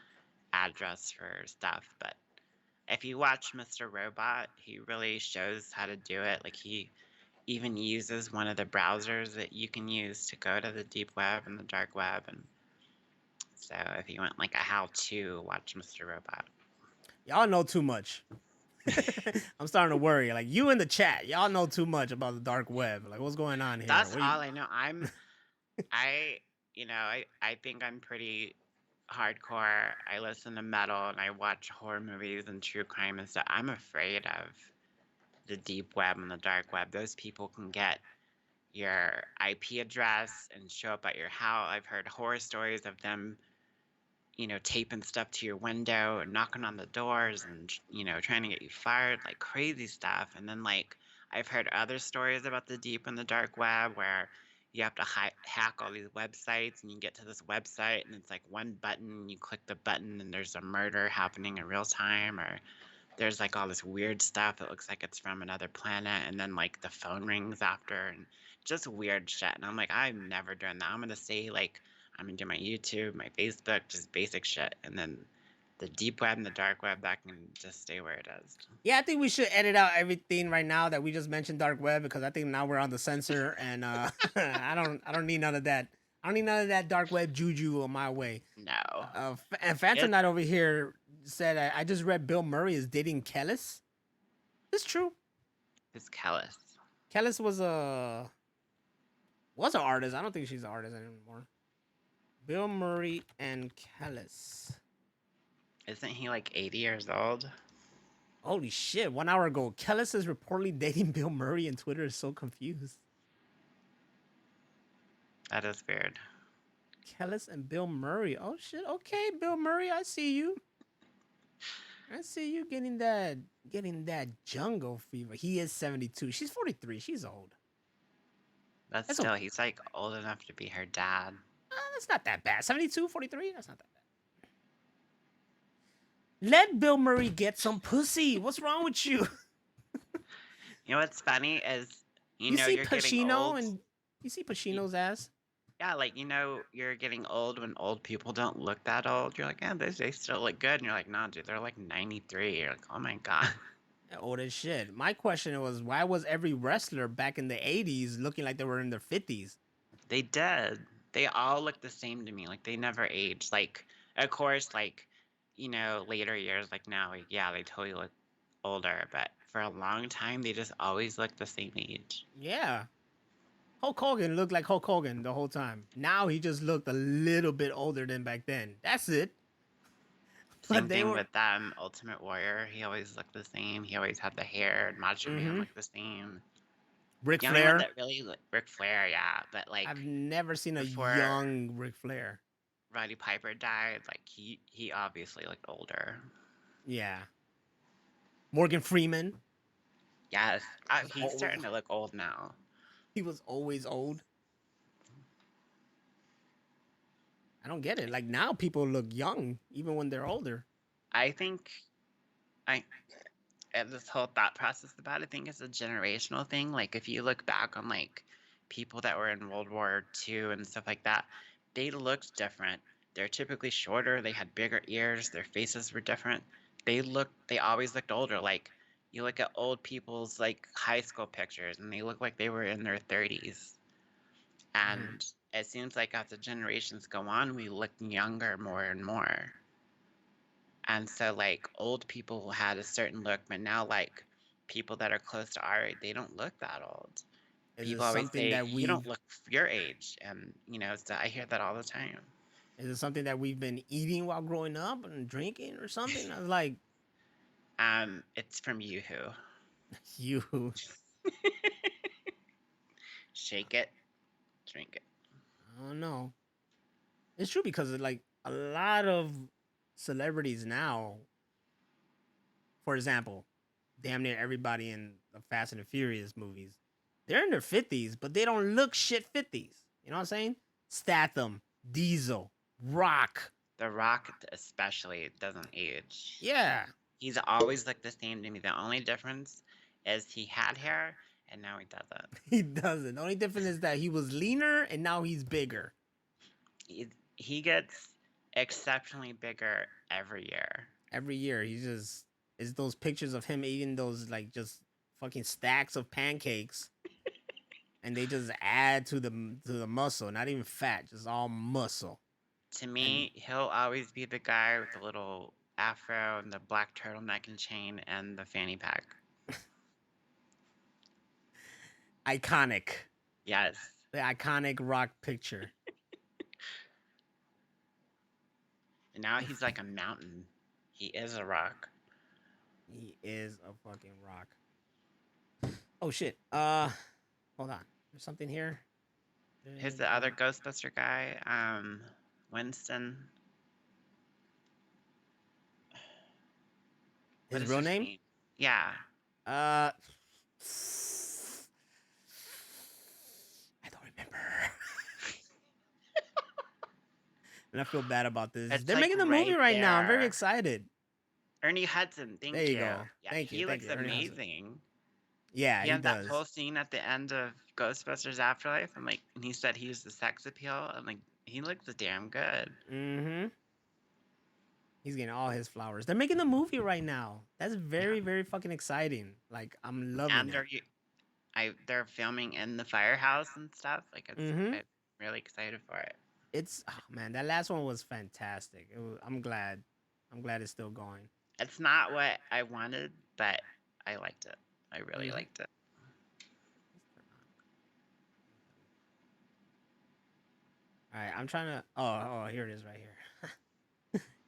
address for stuff. But if you watch Mr. Robot, he really shows how to do it. Like he even uses one of the browsers that you can use to go to the deep web and the dark web. And so if you want like a how-to, watch Mr. Robot. Y'all know too much. I'm starting to worry. Like you in the chat, y'all know too much about the dark web. Like what's going on here? That's all I know. I think I'm pretty hardcore. I listen to metal and I watch horror movies and true crime and stuff. I'm afraid of the deep web and the dark web. Those people can get your IP address and show up at your house. I've heard horror stories of them, taping stuff to your window and knocking on the doors and, trying to get you fired, like crazy stuff. And then, like, I've heard other stories about the deep and the dark web where you have to hack all these websites and you get to this website and it's like one button and you click the button and there's a murder happening in real time, or there's like all this weird stuff that looks like it's from another planet, and then like the phone rings after and just weird shit. And I'm like, I'm never doing that. I'm going to say like, I'm going to do my YouTube, my Facebook, just basic shit. And then the deep web and the dark web, that can just stay where it is. Yeah, I think we should edit out everything right now that we just mentioned dark web, because I think now we're on the censor and I don't need none of that. I don't need none of that dark web juju on my way. No. And Phantom Knight over here said, I just read Bill Murray is dating Kellis. It's true. It's Kellis. Kellis was an artist. I don't think she's an artist anymore. Bill Murray and Kellis. Isn't he like 80 years old? Holy shit. 1 hour ago, Kellis is reportedly dating Bill Murray and Twitter is so confused. That is weird. Kellis and Bill Murray. Oh shit. Okay, Bill Murray, I see you. I see you getting that jungle fever. He is 72. She's 43. She's old. That's still, he's like old enough to be her dad. That's not that bad. 72, 43? That's not that bad. Let Bill Murray get some pussy. What's wrong with you? You know what's funny is, you see you're Pacino getting old. and you see Pacino's ass? Yeah, like, you're getting old when old people don't look that old. You're like, yeah, they still look good. And you're like, nah, dude, they're like 93. You're like, oh my God. They're old as shit. My question was, why was every wrestler back in the 80s looking like they were in their 50s? They did. They all look the same to me. Like, they never aged. Like, of course, like, later years, like now, like, yeah, they totally look older. But for a long time, they just always look the same age. Yeah. Hulk Hogan looked like Hulk Hogan the whole time. Now he just looked a little bit older than back then. That's it. Same thing with Ultimate Warrior. He always looked the same. He always had the hair. And Macho Man looked the same. Ric Flair. Ric Flair, yeah. But like, I've never seen a young Ric Flair. Roddy Piper died. Like he obviously looked older. Yeah. Morgan Freeman. Yes, he's starting to look old now. He was always old. I don't get it. Like now people look young even when they're older. I think this whole thought process about it, I think it's a generational thing. Like, if you look back on, like, people that were in World War II and stuff like that, they looked different. They're typically shorter, they had bigger ears, their faces were different. They always looked older. Like, you look at old people's, like, high school pictures, and they look like they were in their 30s. And it seems like as the generations go on, we look younger more and more. And so, like, old people had a certain look, but now, like, people that are close to our age, they don't look that old. Is it People always something say, that you don't we've look your age. And, so I hear that all the time. is it something that we've been eating while growing up and drinking or something? I was like, It's from Yoo-Hoo. you. Shake it, drink it. I don't know. It's true because like a lot of celebrities now, for example, damn near everybody in the Fast and the Furious movies, they're in their 50s, but they don't look shit 50s. You know what I'm saying? Statham, Diesel, Rock. The Rock, especially, doesn't age. Yeah. He's always looked the same to me. The only difference is he had hair, and now he doesn't. He doesn't. The only difference is that he was leaner and now he's bigger. He gets exceptionally bigger every year. Every year, he just is those pictures of him eating those like just fucking stacks of pancakes, and they just add to the muscle. Not even fat, just all muscle. To me, he'll always be the guy with the little afro and the black turtleneck and chain and the fanny pack. Iconic. Yes. The iconic Rock picture. And now he's like a mountain. He is a rock. He is a fucking rock. Oh shit. Hold on. There's something here. Who's the other Ghostbuster guy? Winston. His real name? Yeah. I don't remember. And I feel bad about this. They're like making the movie right now. I'm very excited. Ernie Hudson, thank you. There you go. Yeah, thank you. He Thank looks you, amazing. Yeah, he had does. that whole scene at the end of Ghostbusters Afterlife. I'm like, and he said he was the sex appeal. I'm like, he looks damn good. Mm-hmm. He's getting all his flowers. They're making the movie right now. That's very, very fucking exciting. Like, I'm loving it. They're filming in the firehouse and stuff. Like, I'm really excited for it. It's man, that last one was fantastic. I'm glad it's still going. It's not what I wanted, but I liked it. I really liked it. All right, I'm trying to. Oh, here it is, right here.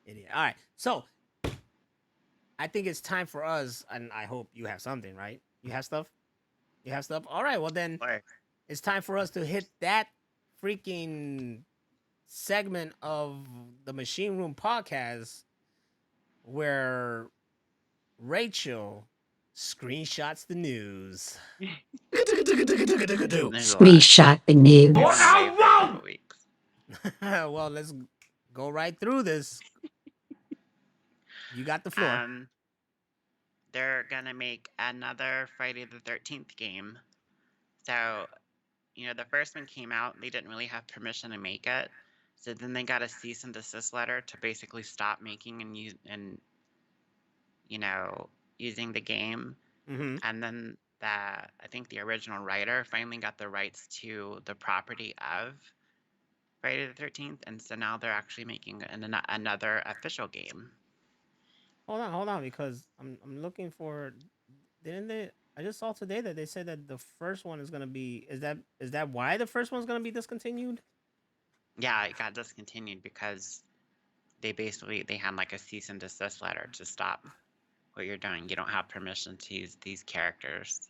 Idiot. All right, so I think it's time for us, and I hope you have something, right? You have stuff. You have stuff. All right, well then, it's time for us to hit that freaking segment of the Machine Room podcast where Rachel screenshots the news. Screenshot the news. Well, let's go right through this. You got the floor. They're gonna make another Friday the 13th game. So, the first one came out, they didn't really have permission to make it. So then they got a cease and desist letter to basically stop making and using the game. And then I think the original writer finally got the rights to the property of Friday the 13th, and so now they're actually making another official game. Hold on, because I'm looking for. Didn't they? I just saw today that they said that the first one is gonna be. Is that why the first one's gonna be discontinued? Yeah, it got discontinued because they had like a cease and desist letter to stop what you're doing. You don't have permission to use these characters.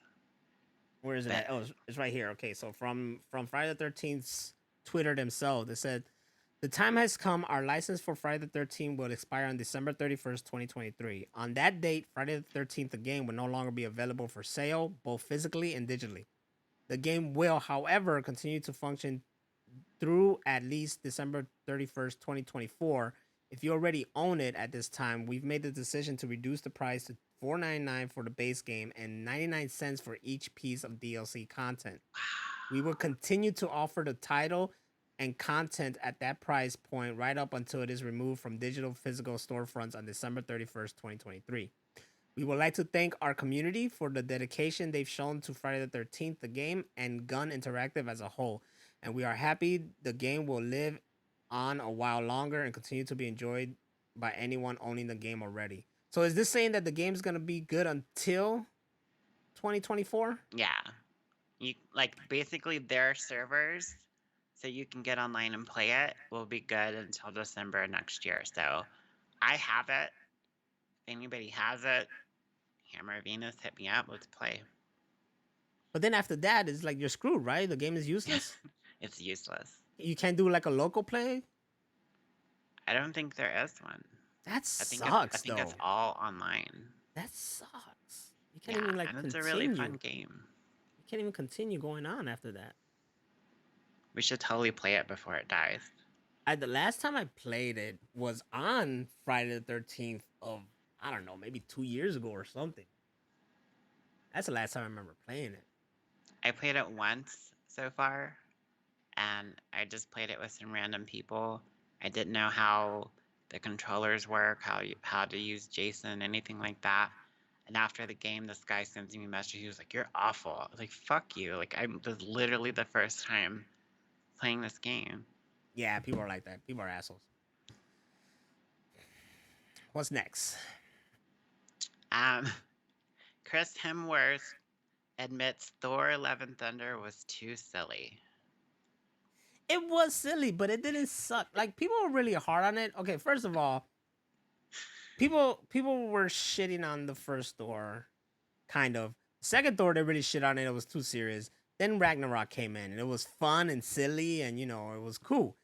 Where is it at? Oh, it's right here. Okay, so from Friday the 13th's Twitter themselves, they said, the time has come. Our license for Friday the 13th will expire on December 31st, 2023. On that date, Friday the 13th, the game will no longer be available for sale, both physically and digitally. The game will, however, continue to function through at least December 31st, 2024, If you already own it at this time, we've made the decision to reduce the price to $4.99 for the base game and 99 cents for each piece of DLC content. We will continue to offer the title and content at that price point right up until it is removed from digital physical storefronts on December 31st, 2023. We would like to thank our community for the dedication they've shown to Friday the 13th, the game, and Gun Interactive as a whole. And we are happy the game will live on a while longer and continue to be enjoyed by anyone owning the game already. So is this saying that the game's going to be good until 2024? Yeah. You like basically their servers, so you can get online and play it, will be good until December next year. So I have it. If anybody has it, Hammer Venus, hit me up. Let's play. But then after that, it's like you're screwed, right? The game is useless. It's useless. You can't do like a local play. I don't think there is one. That I sucks, think though. it's all online. That sucks. You can't even like and continue. It's a really fun game. You can't even continue going on after that. We should totally play it before it dies. The last time I played it was on Friday the 13th of, I don't know, maybe 2 years ago or something. That's the last time I remember playing it. I played it once so far, and I just played it with some random people. I didn't know how the controllers work, how to use Jason, anything like that. And after the game, this guy sends me a message. He was like, "You're awful." I was like, "Fuck you." Like, this is literally the first time playing this game. Yeah, people are like that. People are assholes. What's next? Chris Hemsworth admits Thor: Love and Thunder was too silly. It was silly, but it didn't suck. Like, people were really hard on it. Okay, first of all, people were shitting on the first Thor, kind of. Second Thor, they really shit on it. It was too serious. Then Ragnarok came in, and it was fun and silly, and, you know, it was cool.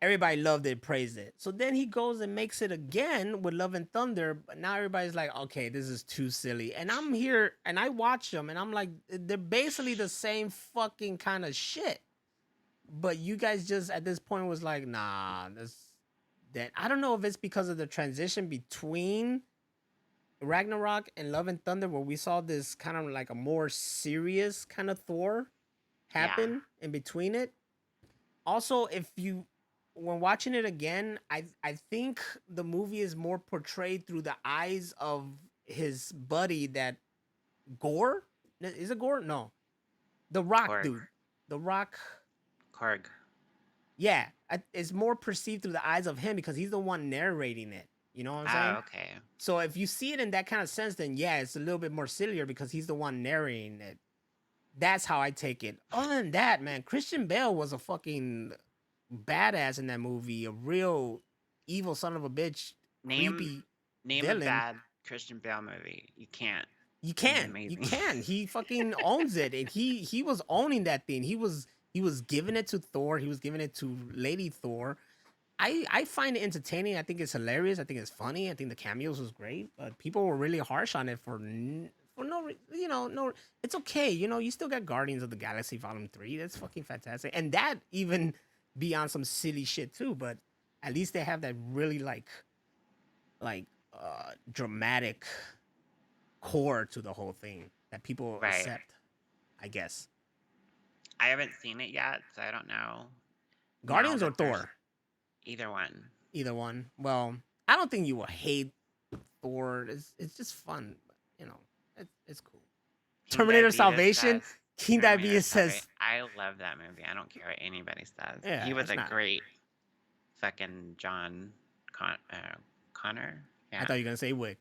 Everybody loved it, praised it. So then he goes and makes it again with Love and Thunder, but now everybody's like, okay, this is too silly. And I'm here, and I watch them, and I'm like, they're basically the same fucking kind of shit. But you guys just, at this point, was like, nah, that. I don't know if it's because of the transition between Ragnarok and Love and Thunder, where we saw this kind of like a more serious kind of Thor happen in between it. Also, when watching it again, I think the movie is more portrayed through the eyes of his buddy, that Gore. Is it Gore? No, the Rock Korg. dude. The Rock. Korg. Yeah, it's more perceived through the eyes of him because he's the one narrating it. You know what I'm saying? Oh, okay. So if you see it in that kind of sense, then yeah, it's a little bit more sillier because he's the one narrating it. That's how I take it. Other than that, man, Christian Bale was a fucking badass in that movie. A real evil son of a bitch. Creepy Name villain. a bad Christian Bale movie. You can't. You can. He fucking owns it, and he was owning that thing. He was giving it to Thor. He was giving it to Lady Thor. I find it entertaining. I think it's hilarious. I think it's funny. I think the cameos was great. But people were really harsh on it for no, no. It's okay. You know, you still got Guardians of the Galaxy Volume 3. That's fucking fantastic. And that even be on some silly shit too. But at least they have that really like dramatic core to the whole thing that people accept, I guess. I haven't seen it yet, so I don't know. Guardians or Thor? Either one. Either one. Well, I don't think you will hate Thor. It's just fun. You know, it's cool. Terminator Salvation. King Diabetes says, I love that movie. I don't care what anybody says. Yeah, he was a not... great fucking John Connor. Yeah. I thought you were gonna say Wick.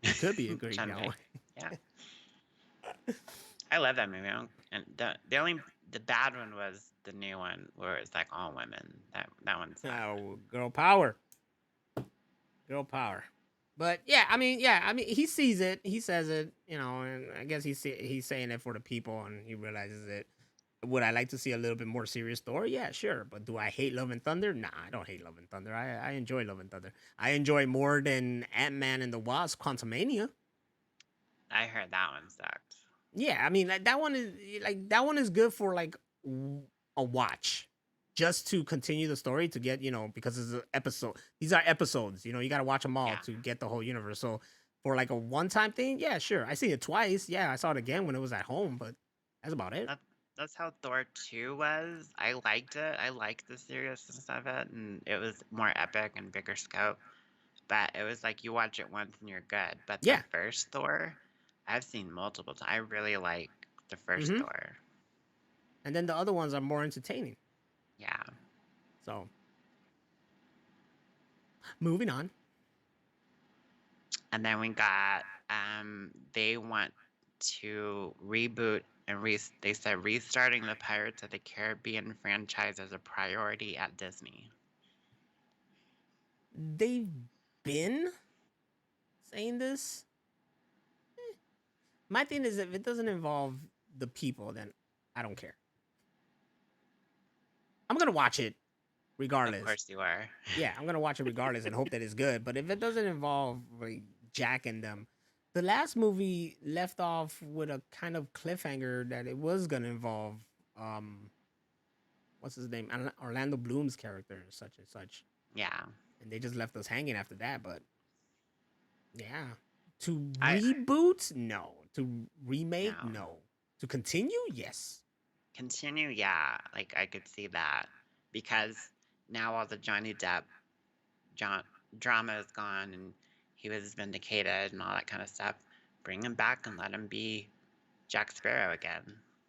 It could be a great John Wick. Yeah. I love that movie. And the bad one was the new one where it's like all women. That one's girl power. Girl power. But I mean, he sees it, he says it, you know, and I guess he's saying it for the people, and he realizes it. Would I like to see a little bit more serious story? Yeah, sure. But do I hate Love and Thunder? Nah, I don't hate Love and Thunder. I enjoy Love and Thunder. I enjoy more than Ant-Man and the Wasp: Quantumania. I heard that one sucked. Yeah, I mean, that one is good for like a watch. just to continue the story to get, because it's an episode. These are episodes. You got to watch them all Yeah. to get the whole universe. So for like a one-time thing, yeah, sure. I see it twice. Yeah, I saw it again when it was at home, but that's about it. That's how Thor 2 was. I liked it. I liked the seriousness of it, and it was more epic and bigger scope. But it was like you watch it once and you're good. But the Yeah. first Thor, I've seen multiple times. I really like the first Mm-hmm. Thor. And then the other ones are more entertaining. Yeah. So moving on. And then we got they want to reboot and they said restarting the Pirates of the Caribbean franchise as a priority at Disney. They've been saying this. My thing is, if it doesn't involve the people, then I don't care. I'm gonna watch it regardless. Of course you are. Yeah, I'm gonna watch it regardless and hope that it's good. But if it doesn't involve like Jack and them, the last movie left off with a kind of cliffhanger that it was gonna involve what's his name, Orlando Bloom's character, such and such. Yeah. And they just left us hanging after that. But yeah, to reboot, no. To remake, no. To continue, yes. Continue, yeah. Like I could see that because now all the Johnny Depp drama is gone and he was vindicated and all that kind of stuff. Bring him back and let him be Jack Sparrow again.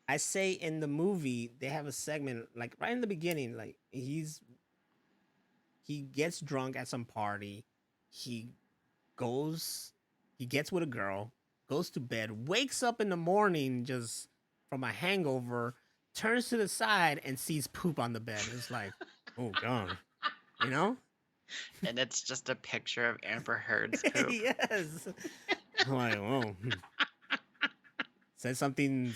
I say in the movie they have a segment like right in the beginning, like he gets drunk at some party, he gets with a girl, goes to bed, wakes up in the morning just from a hangover, turns to the side and sees poop on the bed. It's like, oh god, And it's just a picture of Amber Heard's poop. Yes. I'm like, whoa. Said something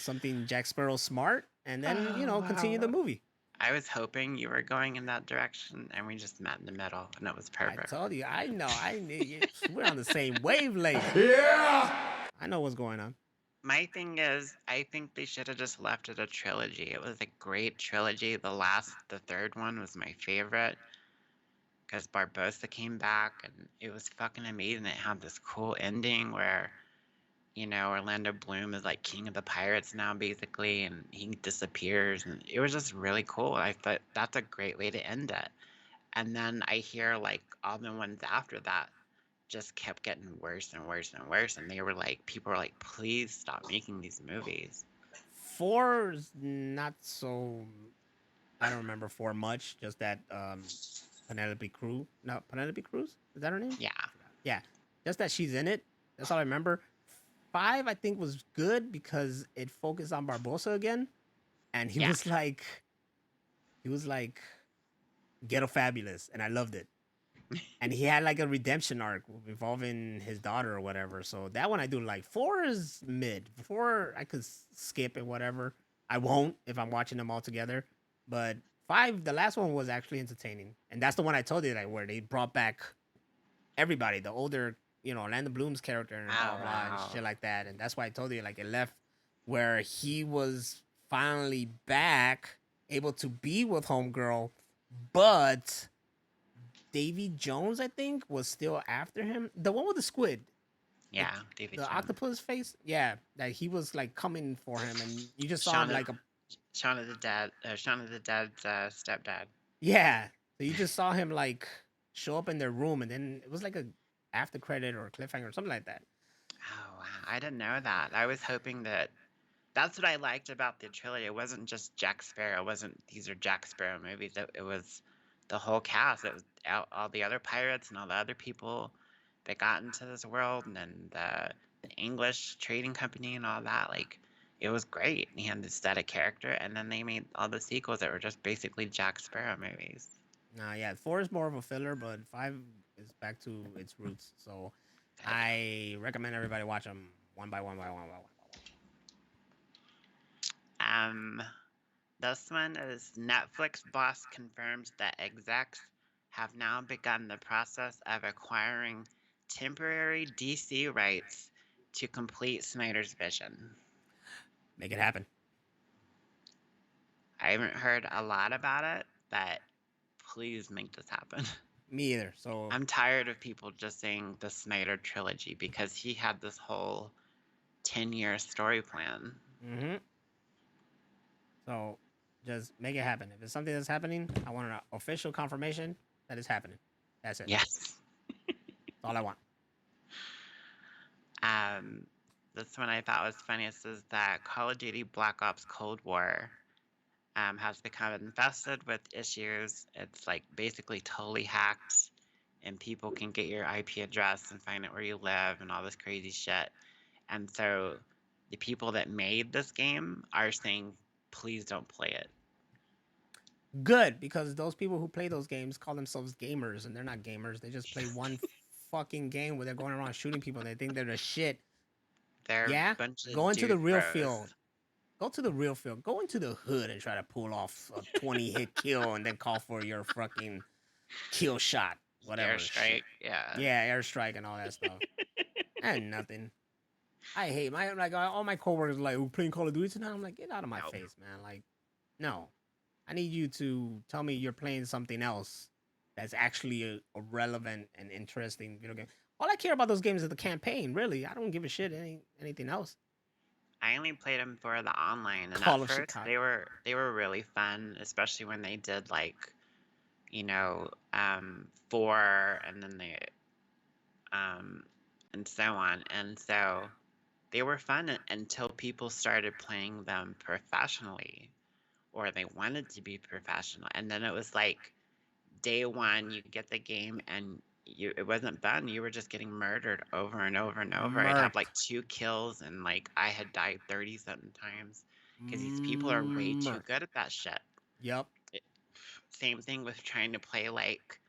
Jack Sparrow smart, and then continue the movie. I was hoping you were going in that direction, and we just met in the middle, and it was perfect. I told you, I know, I knew. We're on the same wavelength. Yeah! I know what's going on. My thing is, I think they should have just left it a trilogy. It was a great trilogy. The third one was my favorite because Barbossa came back, and it was fucking amazing. It had this cool ending where Orlando Bloom is like king of the pirates now, basically, and he disappears, and it was just really cool. I thought that's a great way to end it. And then I hear like all the ones after that just kept getting worse and worse and worse, and people were like, please stop making these movies. 4's not so. I don't remember 4 much. Just that Penelope Cruz. No, Penelope Cruz. Is that her name? Yeah. Just that she's in it. That's all I remember. 5, I think, was good because it focused on Barbossa again, and he was like ghetto fabulous, and I loved it. And he had like a redemption arc involving his daughter or whatever. So that one I do like. 4 is mid. 4 I could skip it, whatever. I won't if I'm watching them all together. But 5, the last one was actually entertaining, and that's the one I told you where they brought back everybody, the older. Orlando Bloom's character and blah, blah, and shit like that. And that's why I told you, like, it left where he was finally back, able to be with Homegirl, but Davy Jones, I think, was still after him. The one with the squid. Yeah, Davy Jones. The octopus face? Yeah, that he was, like, coming for him, and you just saw him, like, Shaun of the Dead's stepdad. Yeah, so you just saw him, like, show up in their room, and then it was like a after credit or cliffhanger or something like that. Oh wow, I didn't know that. I was hoping that's what I liked about the trilogy. It wasn't just Jack Sparrow. These are Jack Sparrow movies. It was the whole cast. It was all the other pirates and all the other people that got into this world, and then the English trading company and all that. Like, it was great. He had this set of character, and then they made all the sequels that were just basically Jack Sparrow movies. Yeah, 4 is more of a filler, but 5 is back to its roots. So I recommend everybody watch them one by one. This one is Netflix boss confirms that execs have now begun the process of acquiring temporary DC rights to complete Snyder's vision. Make it happen. I haven't heard a lot about it, but please make this happen. Me either. So I'm tired of people just saying the Snyder trilogy because he had this whole 10-year story plan. Mm-hmm. So just make it happen. If it's something that's happening, I want an official confirmation that it's happening. That's it. Yes. That's all I want. This one I thought was funniest is that Call of Duty Black Ops Cold War has become infested with issues. It's like basically totally hacked, and people can get your IP address and find out where you live and all this crazy shit. And so the people that made this game are saying, please don't play it. Good, because those people who play those games call themselves gamers, and they're not gamers. They just play one fucking game where they're going around shooting people and they think they're the shit. They're Yeah? a bunch of Go into the real douche bros. field. Go to the real field. Go into the hood and try to pull off a 20-hit kill and then call for your fucking kill shot. Whatever. Airstrike, yeah. Yeah, airstrike and all that stuff. And nothing. I hate all my coworkers are like, we're playing Call of Duty tonight. I'm like, get out of my face, man. Like, no. I need you to tell me you're playing something else that's actually a relevant and interesting video game. All I care about those games is the campaign, really. I don't give a shit anything else. I only played them for the online, and Call at of first Chicago. they were really fun, especially when they did like, 4, and then they and so on. And so they were fun until people started playing them professionally, or they wanted to be professional. And then it was like day one, you get the game and it wasn't fun. You were just getting murdered over and over and over. I'd have like 2 kills, and like I had died 30-something times because these people are way too good at that shit. Yep. Same thing with trying to play like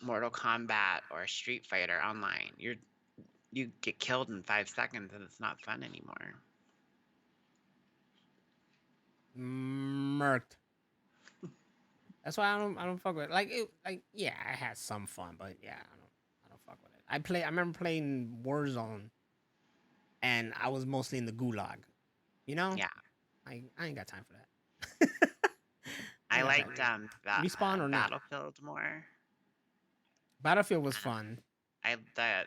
Mortal Kombat or Street Fighter online. You get killed in 5 seconds and it's not fun anymore. Murked. That's why I don't fuck with it. Yeah, I had some fun, but yeah, I don't fuck with it. I remember playing Warzone, and I was mostly in the gulag. You know? Yeah. I ain't got time for that. I liked Respawn or not? Battlefield more. Battlefield was fun. The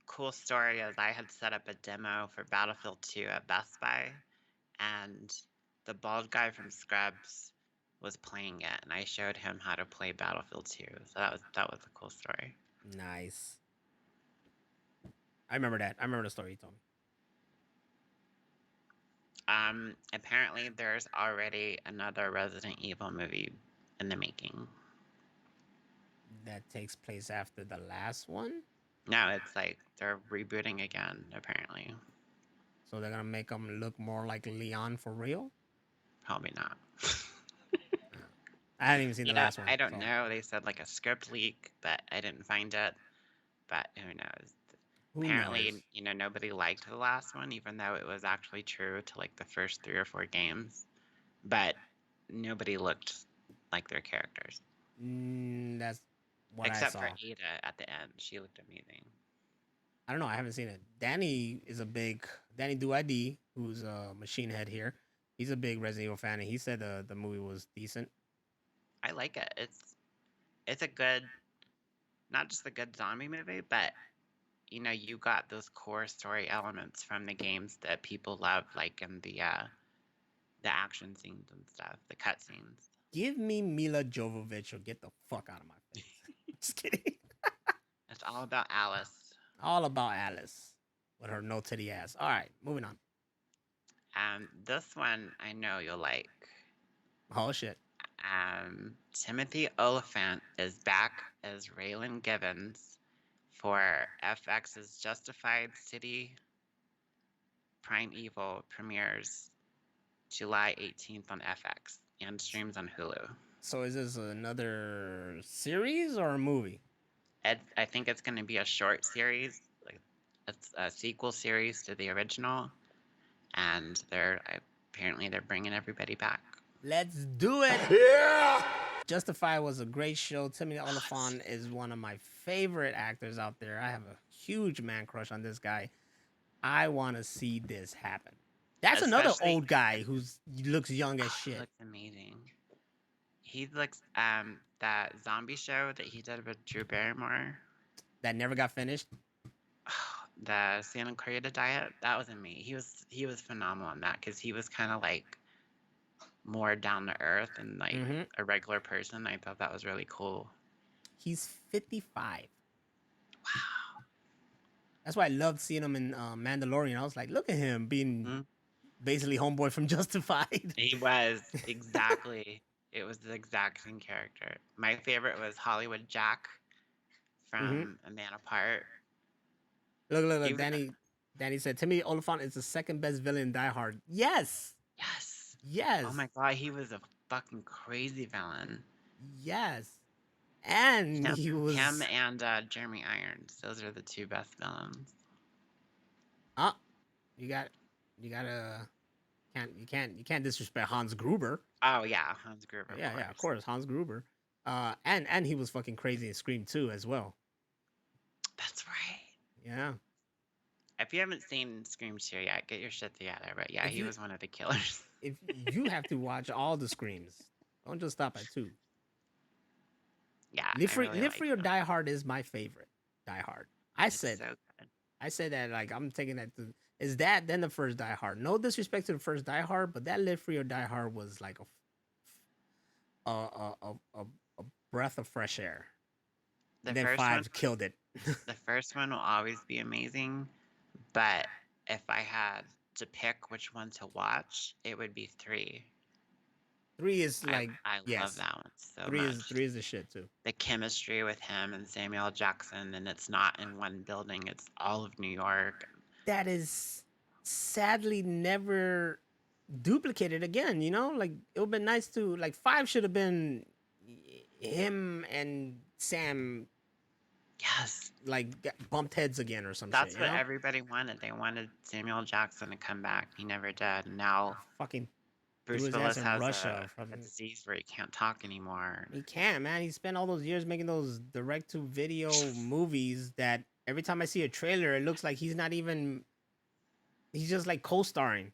cool story is I had set up a demo for Battlefield 2 at Best Buy, and the bald guy from Scrubs was playing it, and I showed him how to play Battlefield 2. So that was a cool story. Nice. I remember that. I remember the story you told me. Apparently there's already another Resident Evil movie in the making. That takes place after the last one? No, it's like they're rebooting again, apparently. So they're gonna make him look more like Leon for real? Probably not. I hadn't even seen the last one. I don't know. They said like a script leak, but I didn't find it. But who knows? Apparently, nobody liked the last one, even though it was actually true to like the first 3 or 4 games. But nobody looked like their characters. That's what Except I saw. for Ada at the end. She looked amazing. I don't know. I haven't seen it. Danny Duid, who's a machine head here. He's a big Resident Evil fan, and he said the movie was decent. I like it. It's a good, not just a good zombie movie, but you got those core story elements from the games that people love, like in the action scenes and stuff, the cutscenes. Give me Mila Jovovich or get the fuck out of my face. Just kidding. It's all about Alice. All about Alice with her no titty ass. All right, moving on. This one I know you'll like. Oh shit. Timothy Oliphant is back as Raylan Givens for FX's Justified City Primeval premieres July 18th on FX and streams on Hulu. So is this another series or a movie? I think it's going to be a short series. Like it's a sequel series to the original, and apparently they're bringing everybody back. Let's do it. Yeah! Justified was a great show. Timothy Oliphant is one of my favorite actors out there. I have a huge man crush on this guy. I want to see this happen. That's another old guy who looks young as shit. He looks amazing. He looks that zombie show that he did with Drew Barrymore. That never got finished. The Santa Clarita Diet. That wasn't me. He was phenomenal in that because he was kind of like more down to earth and like a regular person. I thought that was really cool. He's 55. Wow. That's why I loved seeing him in Mandalorian. I was like, look at him being basically homeboy from Justified. He was exactly. It was the exact same character. My favorite was Hollywood Jack from A Man Apart. Look. Danny said Timothy Oliphant is the second best villain in Die Hard. Yes. Yes. Oh my god, he was a fucking crazy villain. Yes. And he was him and Jeremy Irons. Those are the two best villains. You can't disrespect Hans Gruber. Oh yeah, Hans Gruber. Yeah, of course, Hans Gruber. And he was fucking crazy in Scream 2 as well. That's right. Yeah. If you haven't seen Scream 2 yet, get your shit together. But yeah, he was one of the killers. If you have to watch all the Screams, don't just stop at 2. Yeah. Live Free or Die Hard is my favorite. Die Hard. I said that like I'm taking that to is that then the first Die Hard. No disrespect to the first Die Hard, but that Live Free or Die Hard was like a breath of fresh air. And then 5 killed it. The first one will always be amazing, but if I had to pick which one to watch, it would be 3. 3 is like I love that one so 3 much. 3 is the shit too. The chemistry with him and Samuel L. Jackson, and it's not in one building; it's all of New York. That is sadly never duplicated again. You know, like it would have been nice to like 5 should have been him and Sam. Yes, like bumped heads again or something. That's what everybody wanted. They wanted Samuel L. Jackson to come back. He never did. And now fucking Bruce Willis has a disease where he can't talk anymore. He can't, man. He spent all those years making those direct-to-video movies that every time I see a trailer, it looks like he's not even. He's just like co-starring.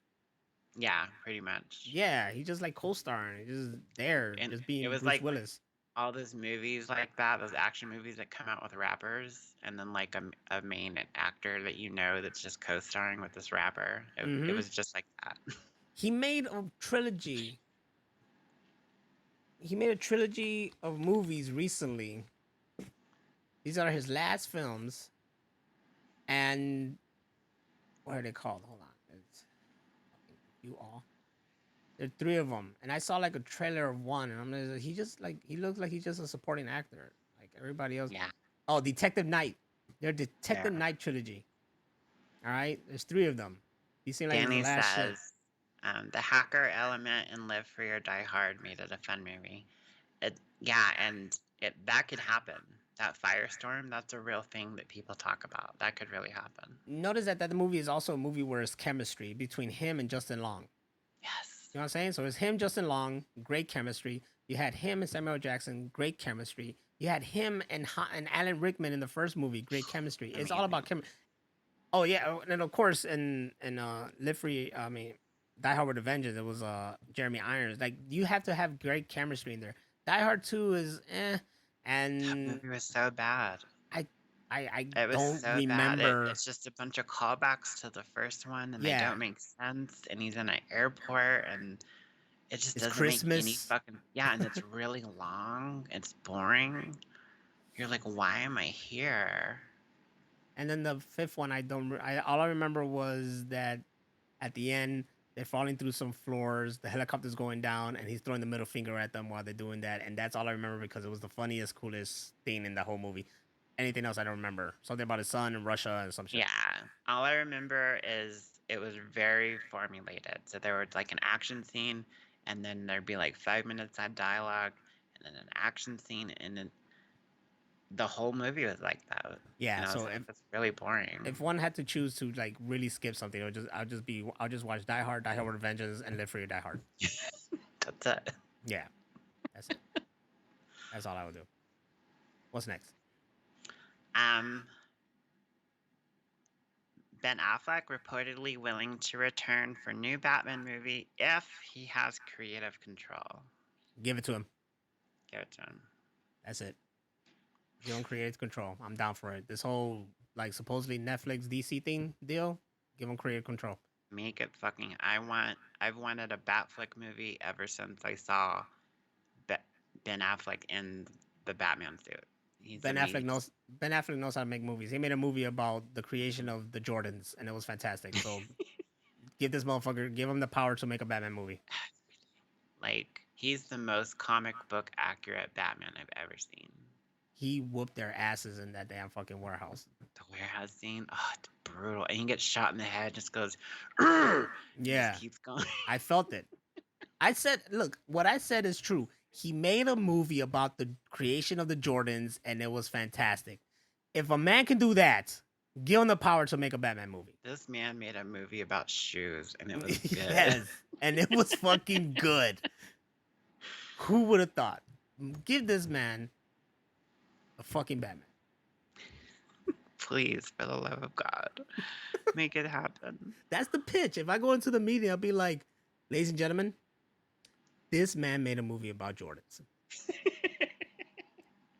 Yeah, pretty much. Yeah, he's just like co-starring. He's just there, and just being it was Bruce like Willis. All those movies like that, those action movies that come out with rappers, and then like a main actor that you know that's just co-starring with this rapper. It was just like that. He made a trilogy. He made a trilogy of movies recently. These are his last films. And what are they called? Hold on. It's You All. There are 3 of them, and I saw like a trailer of one, and I'm like, he looks like he's just a supporting actor, like everybody else. Yeah. Oh, Detective Knight. They're Detective Knight trilogy. All right, there's 3 of them. You seem like Danny the last says, the hacker element in Live Free or Die Hard made it a fun movie. That could happen. That firestorm, that's a real thing that people talk about. That could really happen. Notice that the movie is also a movie where it's chemistry between him and Justin Long. Yes. You know what I'm saying? So it's him, Justin Long, great chemistry. You had him and Samuel Jackson, great chemistry. You had him and Alan Rickman in the first movie, great chemistry. It's all about chemistry. Oh yeah, and of course in Live Free, Die Hard with a Vengeance, it was Jeremy Irons. Like you have to have great chemistry in there. Die Hard 2 is and that movie was so bad. I it was don't so remember. Bad. It's just a bunch of callbacks to the first one, and they don't make sense. And he's in an airport, and it just doesn't make any fucking and it's really long. It's boring. You're like, why am I here? And then the 5th one, all I remember was that at the end they're falling through some floors, the helicopter's going down, and he's throwing the middle finger at them while they're doing that, and that's all I remember because it was the funniest, coolest thing in the whole movie. Anything else I don't remember. Something about his son in Russia and some shit. Yeah. All I remember is it was very formulated. So there was like an action scene, and then there'd be like 5 minutes of dialogue, and then an action scene, and then the whole movie was like that. Yeah, so it's really boring. If one had to choose to like really skip something, I'll just watch Die Hard, Die Hard with a Vengeance, and Live Free or Die Hard. That's it. Yeah. That's it. That's all I would do. What's next? Ben Affleck reportedly willing to return for new Batman movie if he has creative control. Give it to him. Give it to him. That's it. Give him creative control. I'm down for it. This whole like supposedly Netflix DC thing deal. Give him creative control. Make it fucking. I've wanted a Batflick movie ever since I saw Ben Affleck in the Batman suit. He's Ben Affleck amazing. knows Ben Affleck knows how to make movies. He made a movie about the creation of the Jordans, and it was fantastic. So give this motherfucker, give him the power to make a Batman movie. Like, he's the most comic book accurate Batman I've ever seen. He whooped their asses in that damn fucking warehouse. The warehouse scene, oh, it's brutal. And he gets shot in the head, just goes, yeah, just keeps going. I felt it. I said, look, what I said is true. He made a movie about the creation of the Jordans, and it was fantastic. If a man can do that, give him the power to make a Batman movie. This man made a movie about shoes, and it was good. Yes, and it was fucking good. Who would have thought? Give this man a fucking Batman. Please, for the love of God, make it happen. That's the pitch. If I go into the meeting, I'll be like, ladies and gentlemen, this man made a movie about Jordans.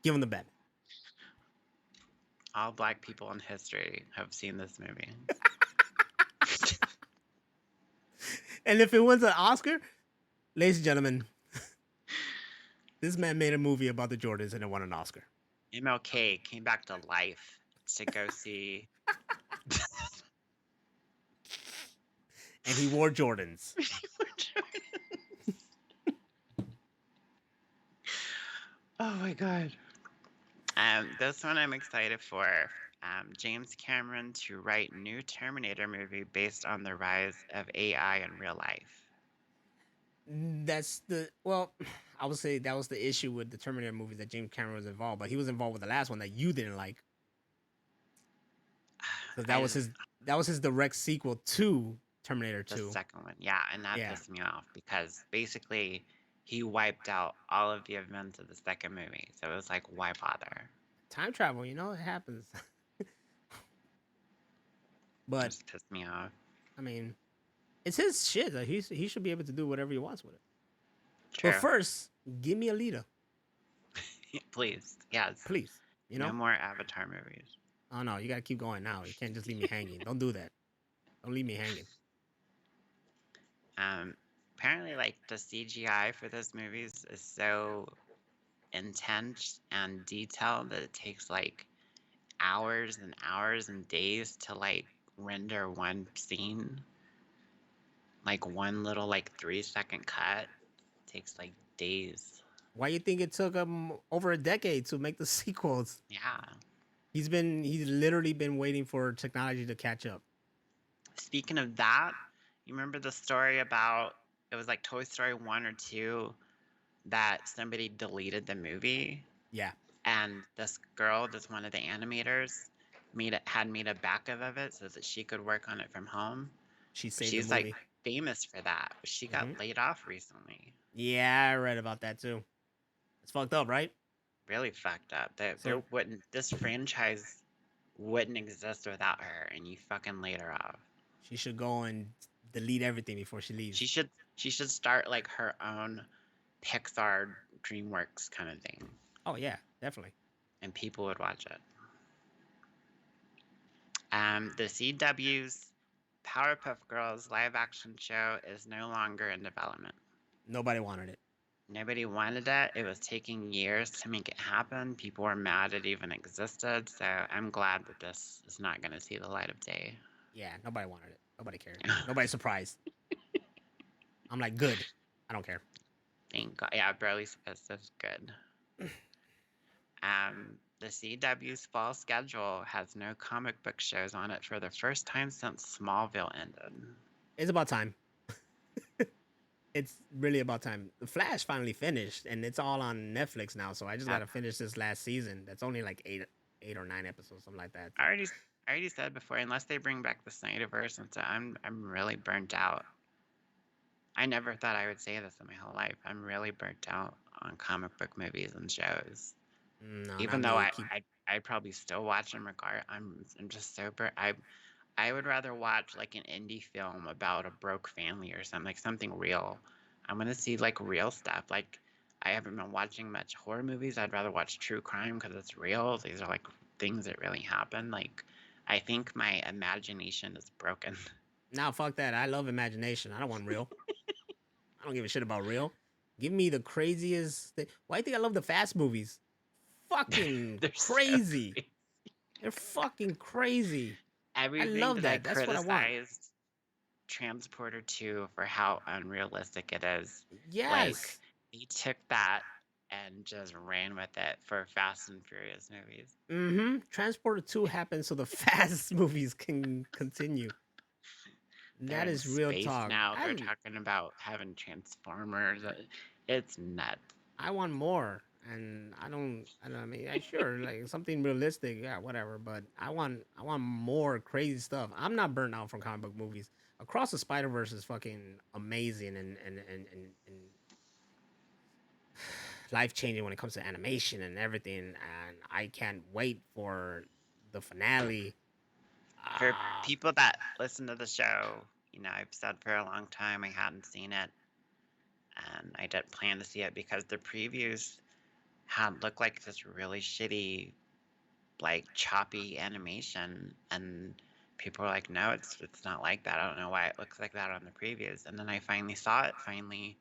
Give him the Batman. All black people in history have seen this movie. And if it wins an Oscar, ladies and gentlemen, this man made a movie about the Jordans and it won an Oscar. MLK came back to life to go see. And he wore Jordans. Oh my God. This one I'm excited for. James Cameron to write new Terminator movie based on the rise of AI in real life. That's I would say that was the issue with the Terminator movies that James Cameron was involved, but he was involved with the last one that you didn't like. Because that was his direct sequel to Terminator 2. The second one, yeah, and that pissed me off because basically he wiped out all of the events of the second movie. So it was like, why bother? Time travel, it happens. But it just pissed me off. I mean, it's his shit. Like, he should be able to do whatever he wants with it. True. But first, give me a leader. Please, yes. Please, No more Avatar movies. Oh no, you gotta keep going now. You can't just leave me hanging. Don't do that. Don't leave me hanging. Apparently, like, the CGI for this movies is so intense and detailed that it takes like hours and hours and days to like render one scene. Like one little like 3-second cut takes like days. Why you think it took him over a decade to make the sequels? Yeah. He's literally been waiting for technology to catch up. Speaking of that, you remember the story about, it was like Toy Story 1 or 2 that somebody deleted the movie? Yeah. And this girl, one of the animators, had made a backup of it so that she could work on it from home. She's like famous for that. But she got laid off recently. Yeah, I read about that too. It's fucked up, right? Really fucked up. This franchise wouldn't exist without her, and you fucking laid her off. She should go and delete everything before she leaves. She should start like her own Pixar DreamWorks kind of thing. Oh yeah, definitely. And people would watch it. The CW's Powerpuff Girls live action show is no longer in development. Nobody wanted it. Nobody wanted it. It was taking years to make it happen. People were mad it even existed. So I'm glad that this is not going to see the light of day. Yeah, nobody wanted it. Nobody cared. Nobody's surprised. I'm like, good. I don't care. Thank God. Yeah, Broly says that's good. The CW's fall schedule has no comic book shows on it for the first time since Smallville ended. It's about time. It's really about time. The Flash finally finished, and it's all on Netflix now. So I just gotta finish this last season. That's only like eight or 9 episodes, something like that. I already said before, unless they bring back the Snyderverse, and so I'm really burnt out. I never thought I would say this in my whole life. I'm really burnt out on comic book movies and shows. No, even though I probably still watch them I'm just so burnt. I would rather watch like an indie film about a broke family or something, like something real. I want to see like real stuff. Like I haven't been watching much horror movies. I'd rather watch true crime because it's real. These are like things that really happen. Like, I think my imagination is broken. Now, fuck that. I love imagination. I don't want real. I don't give a shit about real. Give me the craziest thing. Why do you think I love the fast movies? Fucking They're so crazy. crazy. They're fucking crazy. I Everything love that I that. That's what I want. criticized Transporter 2 for how unrealistic it is. Like, Yes. he took that and just ran with it for Fast and Furious movies. Mm-hmm. Transporter 2 happens so the fast movies can continue. They're That in is real space talk. now. They're talking about having Transformers. It's nuts. I want more. And I don't I mean sure like something realistic, yeah, whatever. But I want more crazy stuff. I'm not burnt out from comic book movies. Across the Spider Verse is fucking amazing and life changing when it comes to animation and everything. And I can't wait for the finale. For Uh, people that listen to the show, I've said for a long time I hadn't seen it, and I didn't plan to see it because the previews had looked like this really shitty, like choppy animation, and people were like, "No, it's not like that. I don't know why it looks like that on the previews." And then I finally saw it a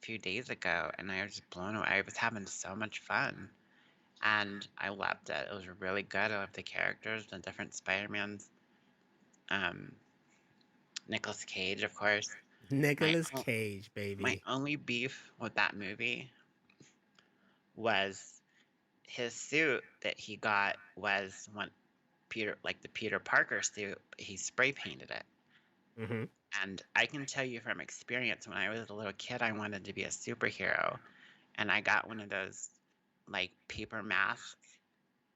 few days ago, and I was blown away. I was having so much fun, and I loved it. It was really good. I loved the characters, the different Spider-Mans. Um, Nicolas Cage, of course. My Nicolas o- Cage, my baby. only beef with that movie was his suit that he got was when the Peter Parker suit, he spray painted it. Mm-hmm. And I can tell you from experience, when I was a little kid, I wanted to be a superhero, and I got one of those like paper masks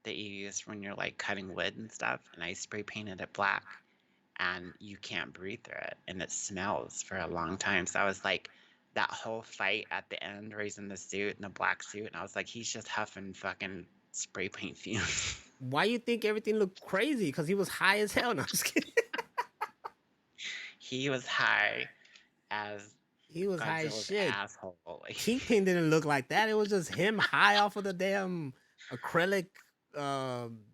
that you use when you're like cutting wood and stuff, and I spray painted it black, and you can't breathe through it, and it smells for a long time. So I was like, that whole fight at the end, raising the suit in the black suit, and I was like, he's just huffing fucking spray paint fumes. Why you think everything looked crazy? Because he was high as hell. No, I'm just kidding. He was high as He was high as Godzilla's shit. asshole. Like, Kingpin didn't look like that. It was just him high off of the damn acrylic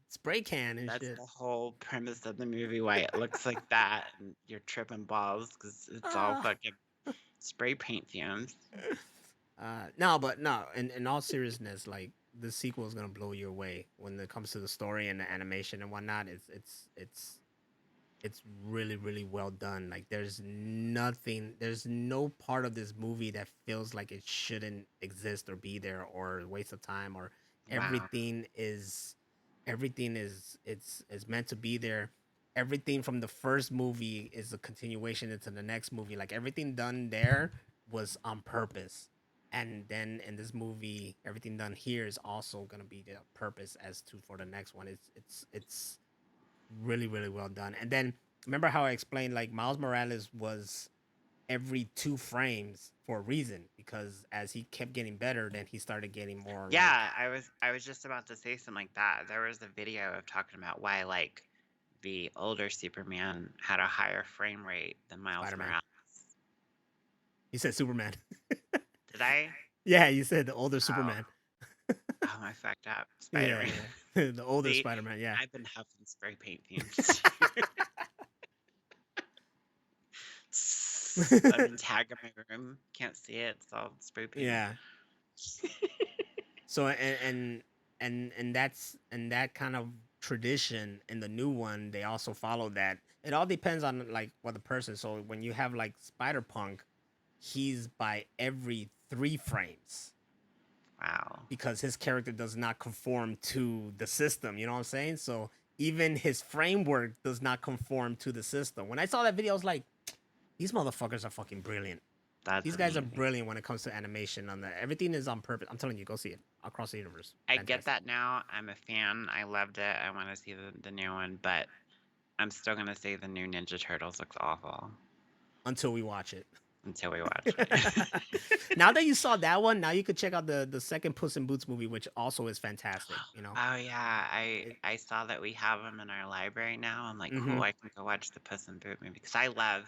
spray can and that's shit. the whole premise of the movie, why it looks like that, and you're tripping balls because it's all Ah. fucking spray paint fumes. No, but no. In all seriousness, like the sequel is gonna blow you away when it comes to the story and the animation and whatnot. It's really really well done. Like there's no part of this movie that feels like it shouldn't exist or be there or a waste of time or Wow. everything is it's meant to be there. Everything from the first movie is a continuation into the next movie. Like everything done there was on purpose. And then in this movie, everything done here is also gonna be the purpose as to for the next one. It's really really well done. And then remember how I explained like Miles Morales was every 2 frames for a reason because as he kept getting better, then he started getting more like Yeah, I was just about to say something like that. There was a video of talking about why like the older Superman had a higher frame rate than Miles Spider Man. Morales. He said Superman. Did I? Yeah, you said the older Oh, Superman. oh, I fucked up. Yeah, Spider-Man. yeah. The older See, Spider Man. Yeah. I've been huffing spray paint fumes. I'm in tag in my room. Can't see it. It's all spray paint. Yeah. So and that kind of tradition in the new one, they also follow that. It all depends on like what the person. So when you have like Spider Punk, he's by every 3 frames Wow. because his character does not conform to the system. You know what I'm saying? So even his framework does not conform to the system. When I saw that video, I was like, these motherfuckers are fucking brilliant. That's These guys are amazing. brilliant when it comes to animation. On that, everything is on purpose. I'm telling you, go see it across the universe. I Fantastic. get that now. I'm a fan. I loved it. I want to see the new one, but I'm still gonna say the new Ninja Turtles looks awful Until we watch it. until we watch it. Now that you saw that one, now you could check out the second Puss in Boots movie, which also is fantastic. You know. Oh yeah, I It, I saw that we have them in our library now. I'm like, mm-hmm. cool. I can go watch the Puss in Boots movie because I love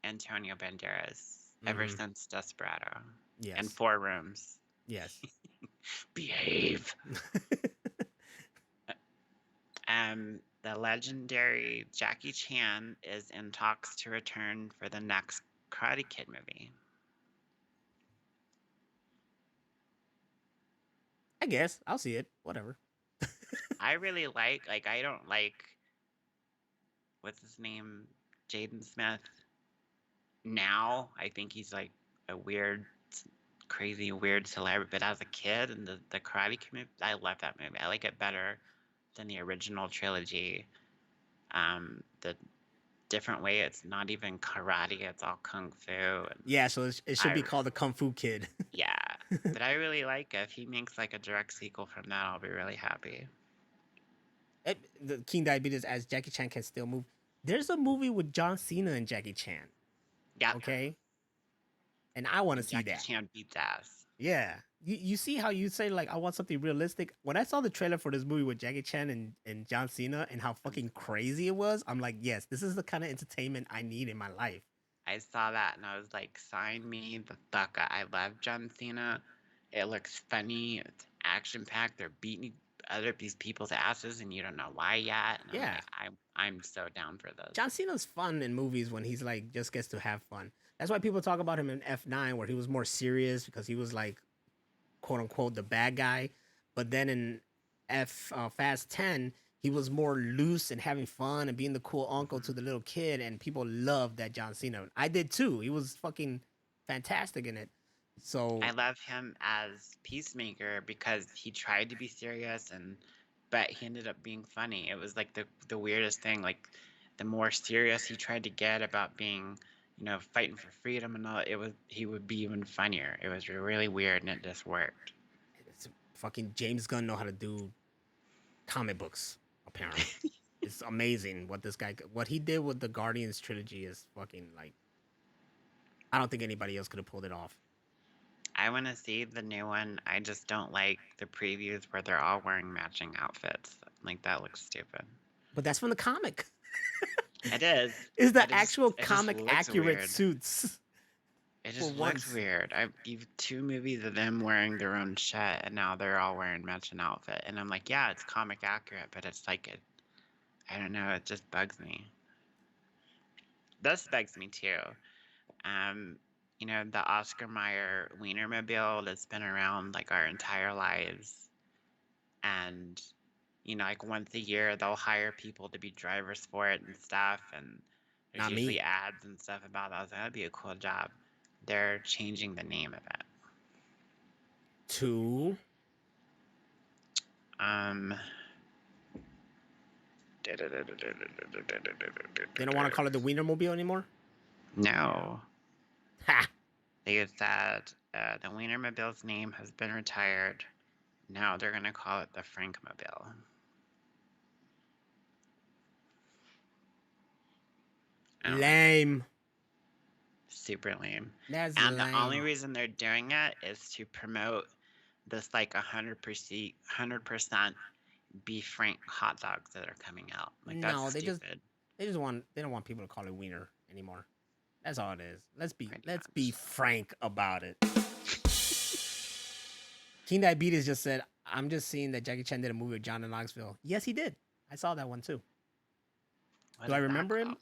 Antonio Banderas ever Mm-hmm. since Desperado. and Yes. 4 rooms. Yes. Behave. The legendary Jackie Chan is in talks to return for the next Karate Kid movie. I guess I'll see it. Whatever. I really I don't like, what's his name? Jaden Smith. Now, I think he's like a weird, crazy, weird celebrity. But as a kid in the Karate Kid movie, I love that movie. I like it better than the original trilogy. The different way, it's not even karate, it's all kung fu. And Yeah, so it should be called the Kung Fu Kid. yeah, but I really like it. If he makes like a direct sequel from that, I'll be really happy. The King Diabetes as Jackie Chan can still move. There's a movie with John Cena and Jackie Chan. Yeah. Okay. And I want to see Jackie that. Chan beats ass. Yeah. You see how you say, like, I want something realistic? When I saw the trailer for this movie with Jackie Chan and John Cena and how fucking crazy it was, I'm like, yes, this is the kind of entertainment I need in my life. I saw that and I was like, sign me the fuck up. I love John Cena. It looks funny. It's action packed. They're beating these people's asses and you don't know why yet. And Yeah. I'm so down for this. John Cena's fun in movies when he's like just gets to have fun. That's why people talk about him in F9 where he was more serious because he was like, quote unquote, the bad guy. But then in Fast 10, he was more loose and having fun and being the cool uncle to the little kid, and people loved that John Cena. I did too. He was fucking fantastic in it. So I love him as Peacemaker because he tried to be serious but he ended up being funny. It was like the weirdest thing. Like the more serious he tried to get about being, fighting for freedom and all, he would be even funnier. It was really weird and it just worked. it's fucking James Gunn know how to do comic books, apparently. It's amazing what he did with the Guardians trilogy is fucking like, I don't think anybody else could have pulled it off. I want to see the new one. I just don't like the previews where they're all wearing matching outfits. Like, that looks stupid. But that's from the comic. It is. It's the It actual just comic looks accurate weird. suits. It just For looks once. weird. I've 2 movies of them wearing their own shit, and now they're all wearing matching outfit. And I'm like, yeah, it's comic accurate, but it's like I don't know, it just bugs me. This bugs me too. The Oscar Mayer Wienermobile that's been around like our entire lives. And, like once a year they'll hire people to be drivers for it and stuff. And there's Not me. usually ads and stuff about that. I was like, that'd be a cool job. They're changing the name of it. To they don't want to call it the Wienermobile anymore? No. Ha! They said the Wienermobile's name has been retired. Now they're going to call it the Frankmobile. Lame. Super lame. That's and lame. The only reason they're doing it is to promote this like 100% beef Frank hot dogs that are coming out. Like, that's no, stupid. they don't want people to call it wiener anymore. That's all it is. Let's be frank about it. King Diabetes just said, I'm just seeing that Jackie Chan did a movie with John in Knoxville. Yes, he did. I saw that one too. Do I remember him?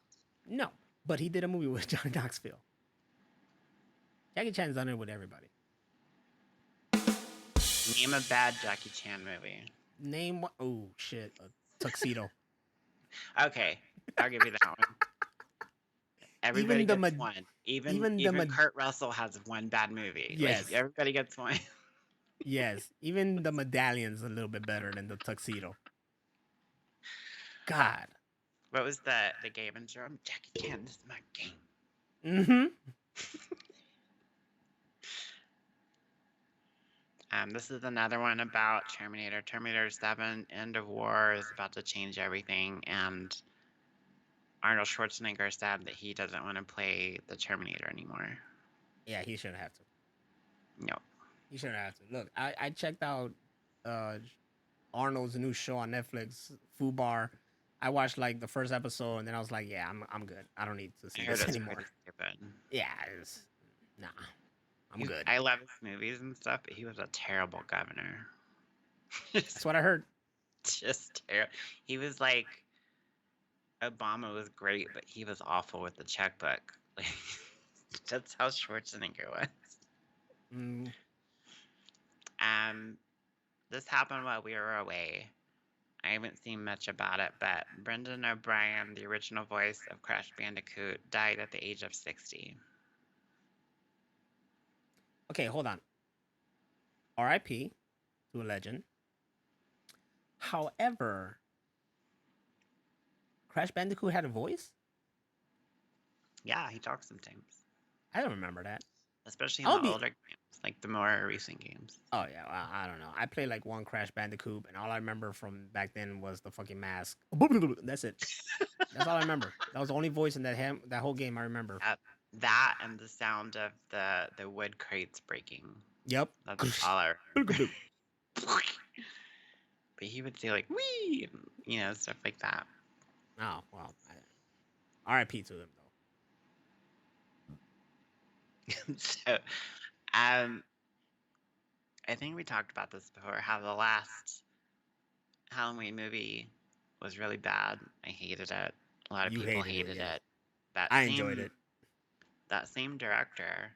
No, but he did a movie with John Knoxville. Jackie Chan's done it with everybody. Name a bad Jackie Chan movie. Name what? Oh shit, a Tuxedo. Okay, I'll give you that one. Everybody gets one. Even Kurt Russell has one bad movie. Yes, like, everybody gets one. Yes, even the Medallion's a little bit better than the Tuxedo. God. What was the game in Jerome? Jackie Chan, this is my game. Mm-hmm. This is another one about Terminator. Terminator 7, End of War, is about to change everything, and Arnold Schwarzenegger said that he doesn't want to play the Terminator anymore. Yeah, he shouldn't have to. No. He shouldn't have to. Look, I checked out Arnold's new show on Netflix, Fubar. I watched like the first episode, and then I was like, yeah, I'm good. I don't need to see this anymore. Stupid. Yeah, nah. I'm good. I love his movies and stuff, but he was a terrible governor. That's what I heard. Just terrible. He was like, Obama was great, but he was awful with the checkbook. Like, that's how Schwarzenegger was. Mm. This happened while we were away. I haven't seen much about it, but Brendan O'Brien, the original voice of Crash Bandicoot, died at the age of 60. Okay, hold on. R.I.P. to a legend. However, Crash Bandicoot had a voice? Yeah, he talks sometimes. I don't remember that. Especially in the older games, like the more recent games. Oh, yeah, well, I don't know. I played like one Crash Bandicoot, and all I remember from back then was the fucking mask. That's it. That's all I remember. That was the only voice in that whole game I remember. That and the sound of the wood crates breaking. Yep. That's all I remember. But he would say like "wee," and, stuff like that. Oh well. R.I.P. to him though. So, I think we talked about this before. How the last Halloween movie was really bad. I hated it. A lot of people hated it. I enjoyed it. That same director,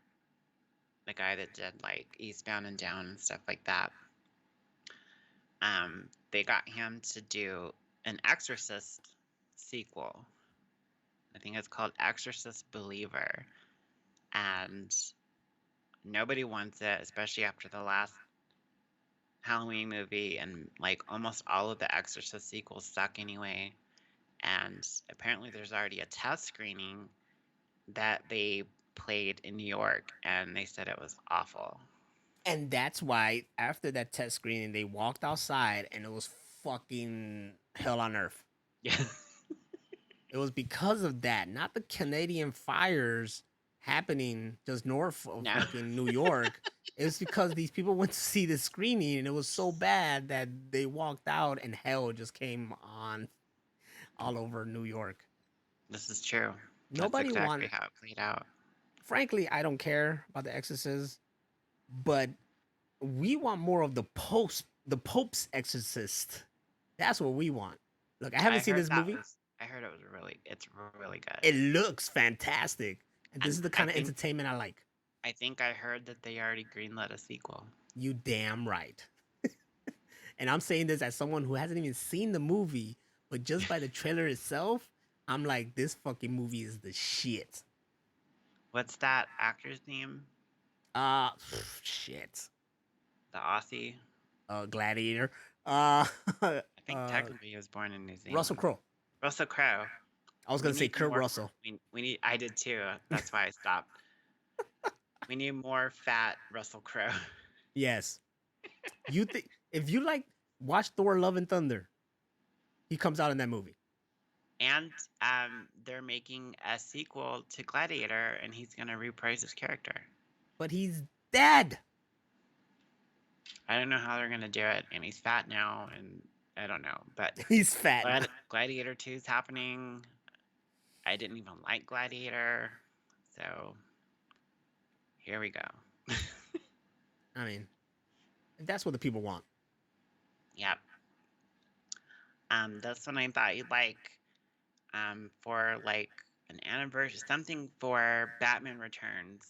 the guy that did like Eastbound and Down and stuff like that, they got him to do an Exorcist sequel. I think it's called Exorcist Believer. And nobody wants it, especially after the last Halloween movie, and like almost all of the Exorcist sequels suck anyway. And apparently there's already a test screening that they played in New York, and they said it was awful. And that's why after that test screening, they walked outside and it was fucking hell on earth. Yeah. It was because of that, not the Canadian fires happening just north of fucking New York. It was because these people went to see the screening and it was so bad that they walked out and hell just came on all over New York. This is true. Nobody That's exactly how it played out. Frankly, I don't care about the Exorcist, but we want more of the Pope's Exorcist. That's what we want. Look, I haven't seen this movie. I heard it's really good. It looks fantastic. And this is the kind of entertainment I like. I think I heard that they already greenlit a sequel. You damn right. And I'm saying this as someone who hasn't even seen the movie, but just by the trailer itself, I'm like, this fucking movie is the shit. What's that actor's name? Shit. The Aussie? Gladiator. I think technically he was born in New Zealand. Russell Crowe. Russell Crowe. I was gonna say Kurt Russell. I did too. That's why I stopped. We need more fat Russell Crowe. Yes. You think if you watch Thor: Love and Thunder, he comes out in that movie. And they're making a sequel to Gladiator, and he's gonna reprise his character. But he's dead. I don't know how they're gonna do it, and he's fat now, and I don't know, but he's fat. Gladiator 2 is happening. I didn't even like Gladiator, so here we go. I mean, that's what the people want. Yep. That's one I thought you'd like. For like an anniversary, something for Batman Returns.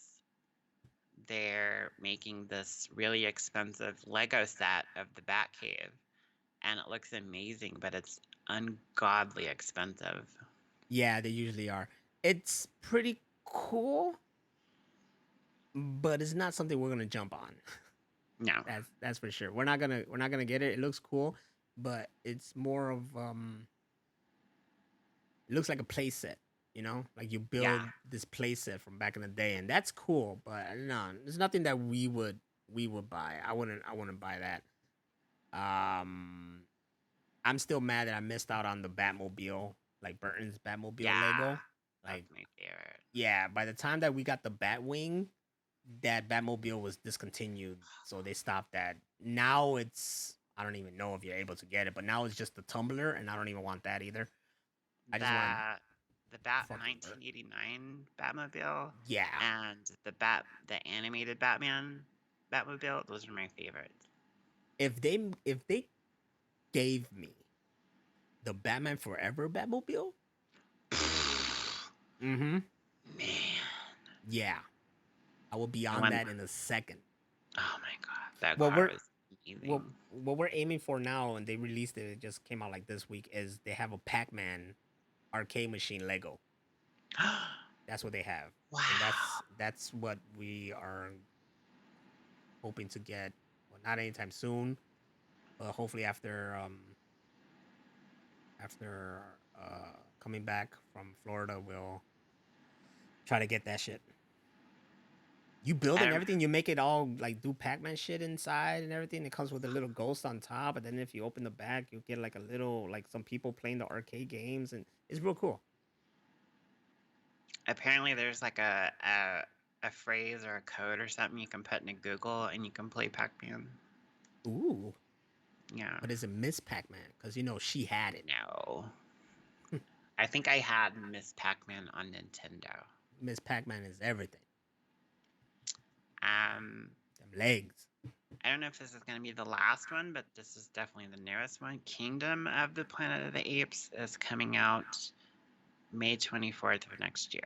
They're making this really expensive Lego set of the Batcave, and it looks amazing, but it's ungodly expensive. Yeah, they usually are. It's pretty cool, but it's not something we're gonna jump on. No, that's for sure. We're not gonna get it. It looks cool, but it's more of it looks like a play set, like you build this play set from back in the day, and that's cool. But no, there's nothing that we would buy. I wouldn't buy that. I'm still mad that I missed out on the Batmobile, like Burton's Batmobile Lego. Like, that's my favorite. Yeah, by the time that we got the Batwing, that Batmobile was discontinued, so they stopped that. Now I don't even know if you're able to get it, but now it's just the tumbler, and I don't even want that either. I just want the Bat Fucking bird. 1989 Batmobile Yeah. and the animated Batman Batmobile. Those are my favorites. If they gave me the Batman Forever Batmobile, mm-hmm. Man. Yeah. I will be The on one, that in a second. oh my god, that What car we're is amazing. what we're aiming for now, and they released it. It just came out like this week. Is they have a Pac-Man arcade machine Lego. That's what they have, Wow. and that's what we are hoping to get. Well, not anytime soon, but hopefully after coming back from Florida, we'll try to get that shit. You build it and everything. You make it all like do Pac-Man shit inside and everything. It comes with a little ghost on top, and then if you open the back, you get like a little like some people playing the arcade games, and it's real cool. Apparently, there's like a phrase or a code or something you can put into Google, and you can play Pac-Man. Ooh. Yeah. But is it Miss Pac-Man? Because you know she had it. No. I think I had Miss Pac-Man on Nintendo. Miss Pac-Man is everything. Them legs. I don't know if this is going to be the last one, but this is definitely the newest one. Kingdom of the Planet of the Apes is coming out May 24th of next year.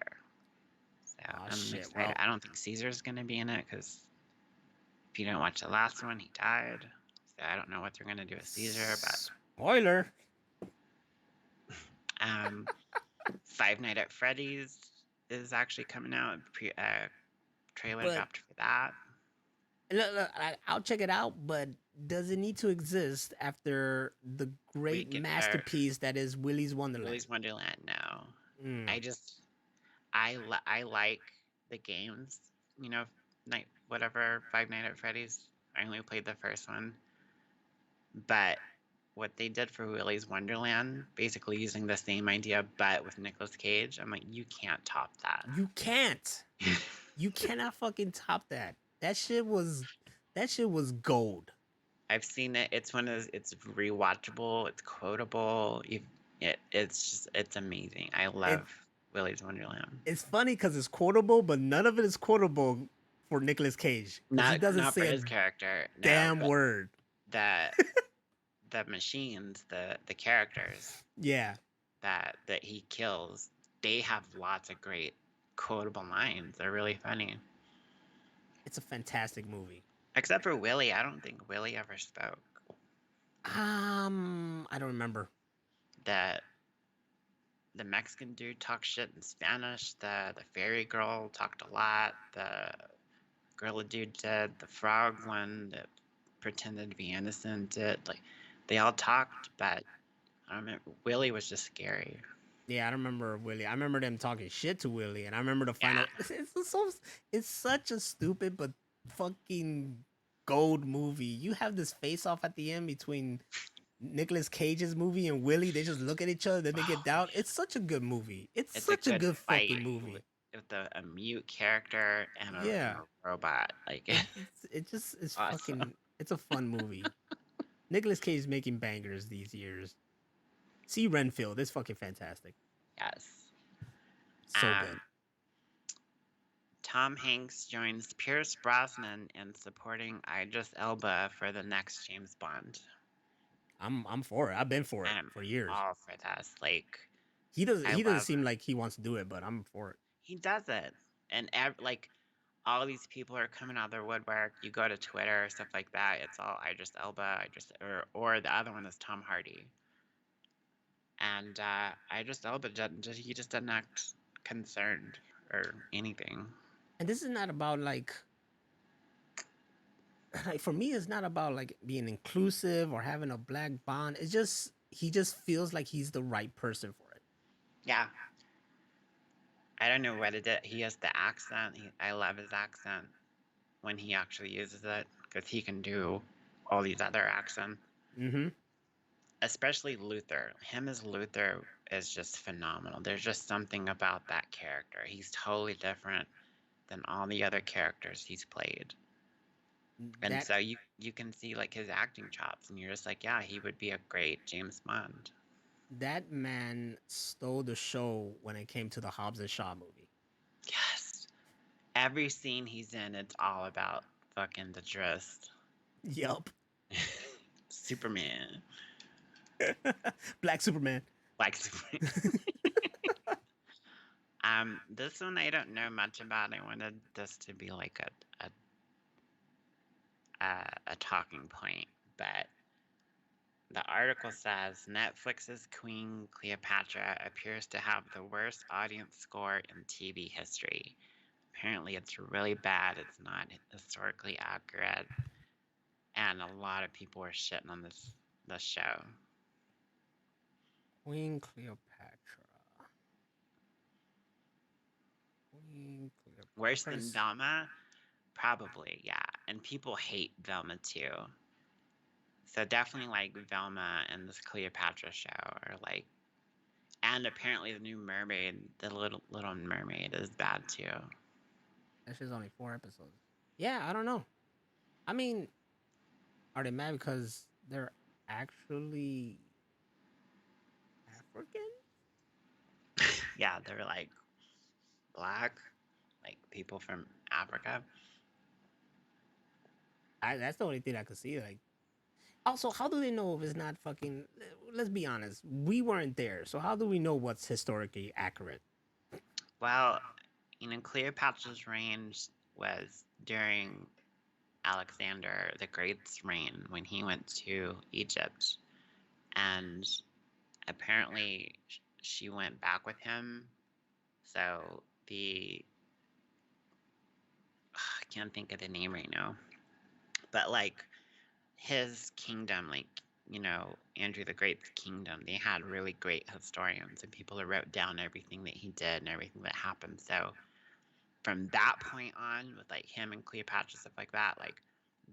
So I'm excited. Well, I don't think Caesar's going to be in it because if you don't watch the last one, he died. So I don't know what they're going to do with Caesar, but spoiler. Five Nights at Freddy's is actually coming out. Trailer dropped for that. Look, I'll check it out, but does it need to exist after the great masterpiece that is Willy's Wonderland? Willy's Wonderland, no. I like the games, you know, Five Nights at Freddy's. I only played the first one. But what they did for Willy's Wonderland, basically using the same idea but with Nicolas Cage, I'm like, you can't top that. You can't. You cannot fucking top that. That shit was gold. I've seen it. It's it's rewatchable. It's quotable. It's amazing. I love Willy's Wonderland. It's funny because it's quotable, but none of it is quotable for Nicolas Cage. He doesn't say for his character. Damn word. The machines, the characters. Yeah. That he kills, they have lots of great quotable lines. They're really funny. It's a fantastic movie. Except for Willy. I don't think Willy ever spoke. I don't remember. The Mexican dude talked shit in Spanish. The fairy girl talked a lot. The gorilla dude did. The frog one that pretended to be innocent did. Like, they all talked, but I don't remember. Willy was just scary. Yeah, I don't remember Willy. I remember them talking shit to Willy, and I remember the final. It's such a stupid but fucking gold movie. You have this face off at the end between Nicolas Cage's movie and Willy. They just look at each other, then they get down. It's such a good movie. It's such a good fucking movie. With a mute character and a robot, like it's awesome. Fucking. It's a fun movie. Nicolas Cage is making bangers these years. See Renfield. It's fucking fantastic. Yes. So good. Tom Hanks joins Pierce Brosnan in supporting Idris Elba for the next James Bond. I'm for it. I've been for it for years. All for this. Like, he doesn't seem like he wants to do it, but I'm for it. He doesn't. And all these people are coming out of their woodwork. You go to Twitter or stuff like that. It's all Idris Elba, or the other one is Tom Hardy. And Idris Elba he just doesn't act concerned or anything. And this is not about like for me, it's not about like being inclusive or having a black bond. It's just he just feels like he's the right person for it. Yeah. I don't know what it is. He has the accent. I love his accent when he actually uses it because he can do all these other accents. Mm-hmm. Especially Luther. Him as Luther is just phenomenal. There's just something about that character. He's totally different than all the other characters he's played. And so you can see like his acting chops, and you're just like, yeah, he would be a great James Bond. That man stole the show when it came to the Hobbs and Shaw movie. Yes. Every scene he's in, it's all about fucking the dress. Yup. Superman. Black Superman. Black Superman. This one I don't know much about. I wanted this to be like a talking point, but the article says Netflix's Queen Cleopatra appears to have the worst audience score in TV history. Apparently, it's really bad. It's not historically accurate, and a lot of people are shitting on this show. Queen Cleopatra. Queen Cleopatra. Worse than Velma? Probably, yeah. And people hate Velma too. So definitely like Velma and this Cleopatra show are like, and apparently the new Mermaid, the Little Mermaid, is bad too. That shit's only 4 episodes. Yeah, I don't know. I mean, are they mad because they're actually African? Yeah, they're like black, like people from Africa. That's the only thing I could see. Like, also, how do they know if it's not fucking? Let's be honest, we weren't there, so how do we know what's historically accurate? Well, Cleopatra's reign was during Alexander the Great's reign when he went to Egypt, and apparently she went back with him. So I can't think of the name right now, but like his kingdom, like Andrew the Great's kingdom, they had really great historians and people who wrote down everything that he did and everything that happened. So from that point on, with like him and Cleopatra, stuff like that, like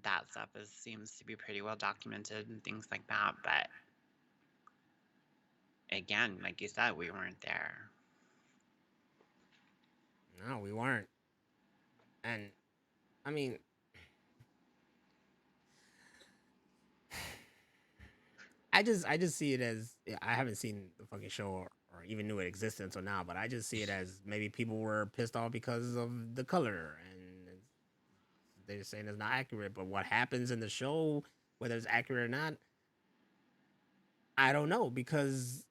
that stuff seems to be pretty well documented and things like that. But again, like you said, we weren't there. No, we weren't. And I mean, I just see it as I haven't seen the fucking show or even knew it existed until now, but I just see it as maybe people were pissed off because of the color and they're saying it's not accurate. But what happens in the show, whether it's accurate or not, I don't know, because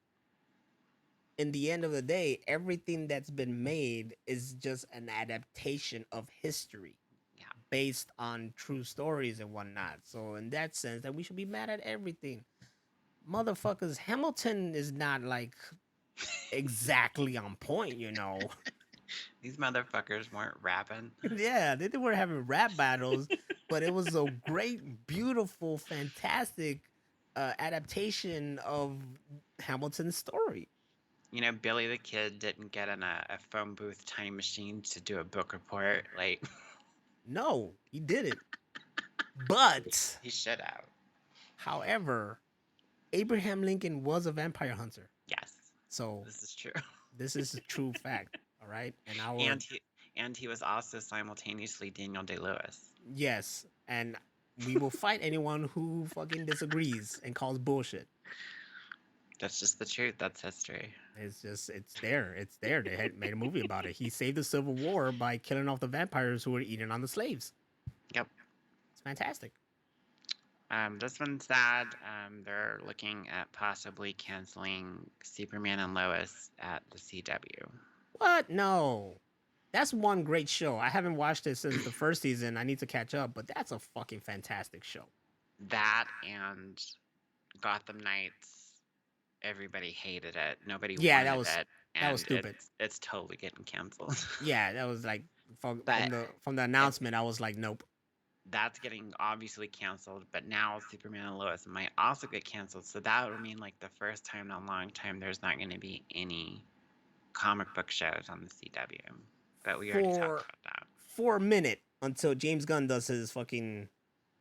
in the end of the day, everything that's been made is just an adaptation of history. Yeah. Based on true stories and whatnot. So in that sense, that we should be mad at everything. Motherfuckers, Hamilton is not like exactly on point, you know. These motherfuckers weren't rapping. Yeah, they were having rap battles, but it was a great, beautiful, fantastic adaptation of Hamilton's story. Billy the Kid didn't get in a phone booth time machine to do a book report. Like, no, he didn't. But he should have. However, Abraham Lincoln was a vampire hunter. Yes. So this is true. This is a true fact. All right, and he was also simultaneously Daniel Day-Lewis. Yes, and we will fight anyone who fucking disagrees and calls bullshit. That's just the truth. That's history. It's there. It's there. They had made a movie about it. He saved the Civil War by killing off the vampires who were eating on the slaves. Yep. It's fantastic. This one's sad. They're looking at possibly canceling Superman and Lois at the CW. What? No. That's one great show. I haven't watched it since the first season. I need to catch up, but that's a fucking fantastic show. That and Gotham Knights, everybody hated it. Nobody wanted it. That was stupid. It's totally getting canceled. Yeah, that was like from the announcement, I was like, nope. That's getting obviously canceled, but now Superman and Lois might also get canceled. So that would mean like the first time in a long time there's not going to be any comic book shows on the CW. But we already talked about that. For a minute until James Gunn does his fucking.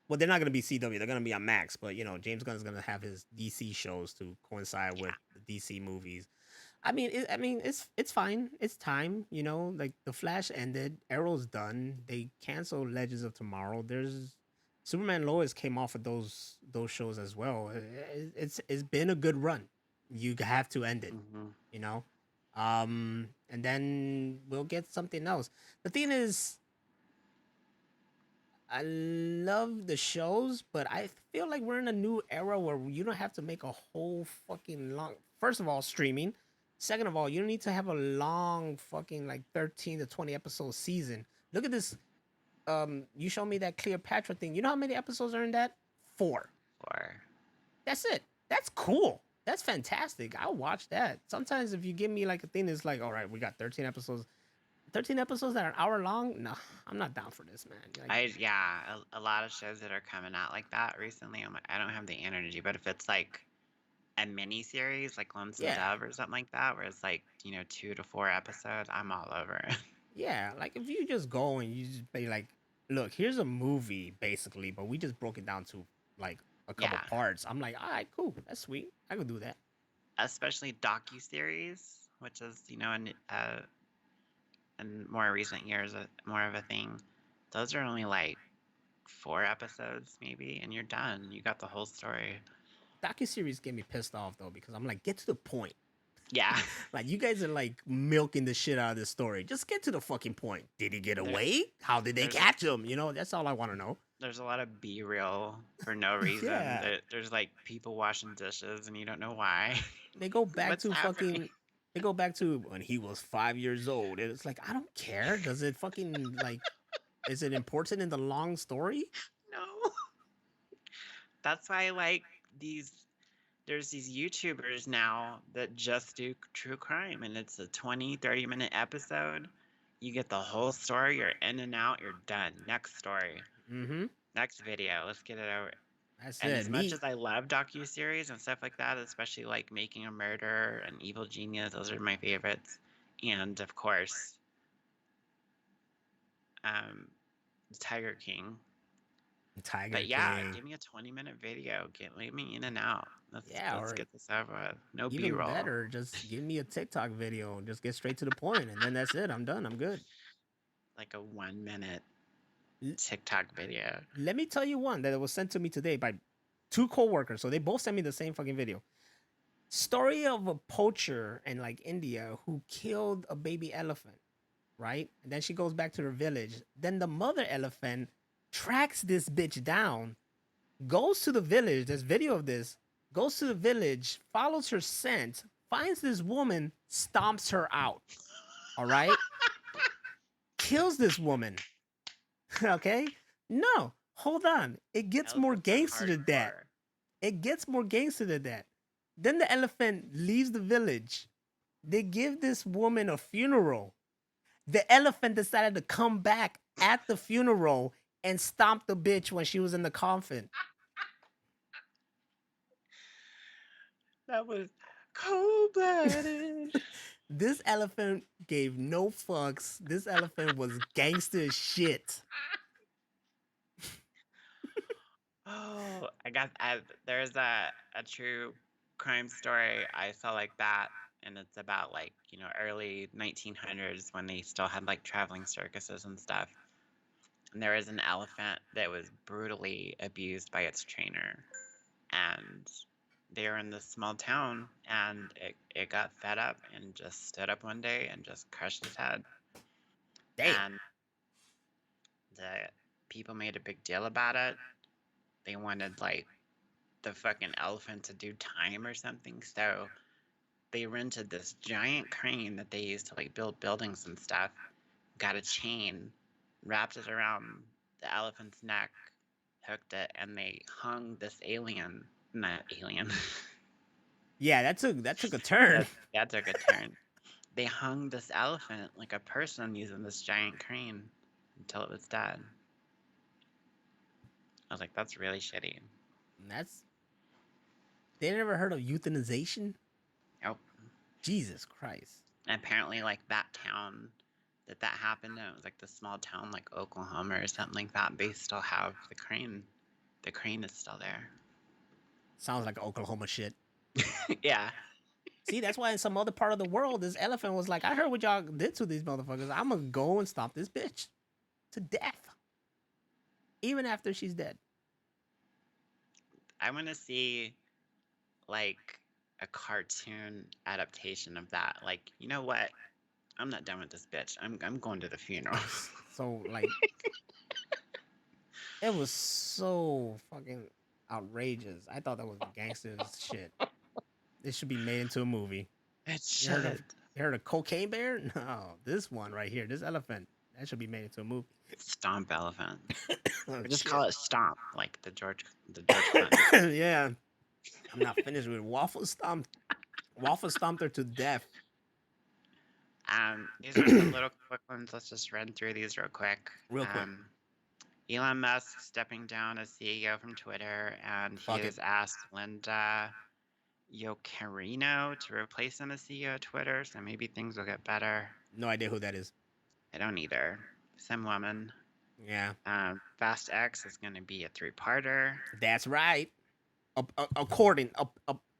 Well, they're not going to be CW. They're going to be on Max. But, James Gunn's going to have his DC shows to coincide with the DC movies. I mean, it's fine. It's time, like the Flash ended, Arrow's done. They canceled Legends of Tomorrow. There's Superman Lois came off of those shows as well. It's been a good run. You have to end it. Mm-hmm. You know, and then we'll get something else. The thing is, I love the shows, but I feel like we're in a new era where you don't have to make a whole fucking long. First of all, streaming. Second of all, you don't need to have a long fucking like 13 to 20 episode season. Look at this. You showed me that Cleopatra thing. You know how many episodes are in that? 4. Or That's it. That's cool. That's fantastic. I'll watch that. Sometimes if you give me like a thing that's like, all right, we got 13 episodes. 13 episodes that are an hour long? No, I'm not down for this, man. Like, a lot of shows that are coming out like that recently, I'm like, I don't have the energy. But if it's like a mini series, like Lonesome yeah. Dove or something like that, where it's like 2 to 4 episodes, I'm all over it. Yeah, like if you just go and you just be like, look, here's a movie basically, but we just broke it down to like a couple Yeah, parts. I'm like, all right, cool, that's sweet. I could do that. especially docu-series, which is in more recent years more of a thing. Those are only like 4 episodes maybe, and you're done. You got the whole story. Docu-series get me pissed off though because I'm like, get to the point. Yeah. Like you guys are like milking the shit out of this story. Just get to the fucking point. Did he get There, away? How did they there's catch him? You know, that's all I want to know. there's a lot of B-reel for no reason. Yeah. There's like people washing dishes and you don't know why. They go back What's to happening? fucking they go back to when he was 5 years old. And it's like, I don't care. Does it fucking like is it important in the long story? No. That's why I like there's these YouTubers now that just do true crime, and it's a 20-30 minute episode. You get the whole story, you're in and out, you're done. Next story. Mm-hmm. Next video. Let's get it over. That's And it. as much Me as I love docuseries and stuff like that, especially like Making a Murder and Evil Genius, those are my favorites. And of course, Tiger King. Tiger But yeah, King. give me a 20-minute video. Leave me in and out. Yeah, Let's or get this over with. No even B-roll. better, just give me a TikTok video. Just get straight to the point, and then that's it. I'm done. I'm good. Like a 1-minute L- TikTok video. Let me tell you one that was sent to me today by 2 coworkers. So they both sent me the same fucking video. Story of a poacher in like India who killed a baby elephant, right? And then she goes back to her village. Then the mother elephant tracks this bitch down, goes to the village. There's video of this. Goes to the village, follows her scent, finds this woman, stomps her out. All right? Kills this woman. Okay? No, hold on. It gets more Elephants are gangster than that. hardcore. It gets more gangster than that. Then the elephant leaves the village. They give this woman a funeral. The elephant decided to come back at the funeral and stomp the bitch when she was in the coffin. That was cold-blooded. This elephant gave no fucks. This elephant was gangster as shit. Oh, there's a true crime story I saw like that, and it's about like, early 1900s when they still had like traveling circuses and stuff. And there was an elephant that was brutally abused by its trainer. And they were in this small town, and it got fed up and just stood up one day and just crushed his head. Damn. And the people made a big deal about it. They wanted like the fucking elephant to do time or something, so they rented this giant crane that they used to like build buildings and stuff, got a chain, wrapped it around the elephant's neck, hooked it, and they hung this alien. Not alien. Yeah, that took a turn. That took a turn. They hung this elephant like a person using this giant crane until it was dead. I was like, that's really shitty. They never heard of euthanization? Nope. Jesus Christ. And apparently, like that town that happened in, it was like the small town like Oklahoma or something like that. They still have the crane. The crane is still there. Sounds like Oklahoma shit. Yeah. See, that's why in some other part of the world, this elephant was like, I heard what y'all did to these motherfuckers. I'm gonna go and stomp this bitch to death. Even after she's dead. I want to see like a cartoon adaptation of that. Like, you know what? I'm not done with this bitch. I'm going to the funeral. So like, it was so fucking outrageous. I thought that was gangster shit. This should be made into a movie. It You heard of should. Cocaine Bear? No, this one right here, this elephant, that should be made into a movie. Stomp elephant. Oh, Or just shit. call it Stomp, like the George Clinton. Yeah, I'm not finished with Waffle Stomp. Waffle stomped her to death. These are some little quick ones. Let's just run through these real quick. Real quick. Elon Musk stepping down as CEO from Twitter, and he Fuck it. has asked Linda Yaccarino to replace him as CEO of Twitter, so maybe things will get better. No idea who that is. I don't either. Some woman. Yeah, Fast X is going to be a 3-parter. that's right.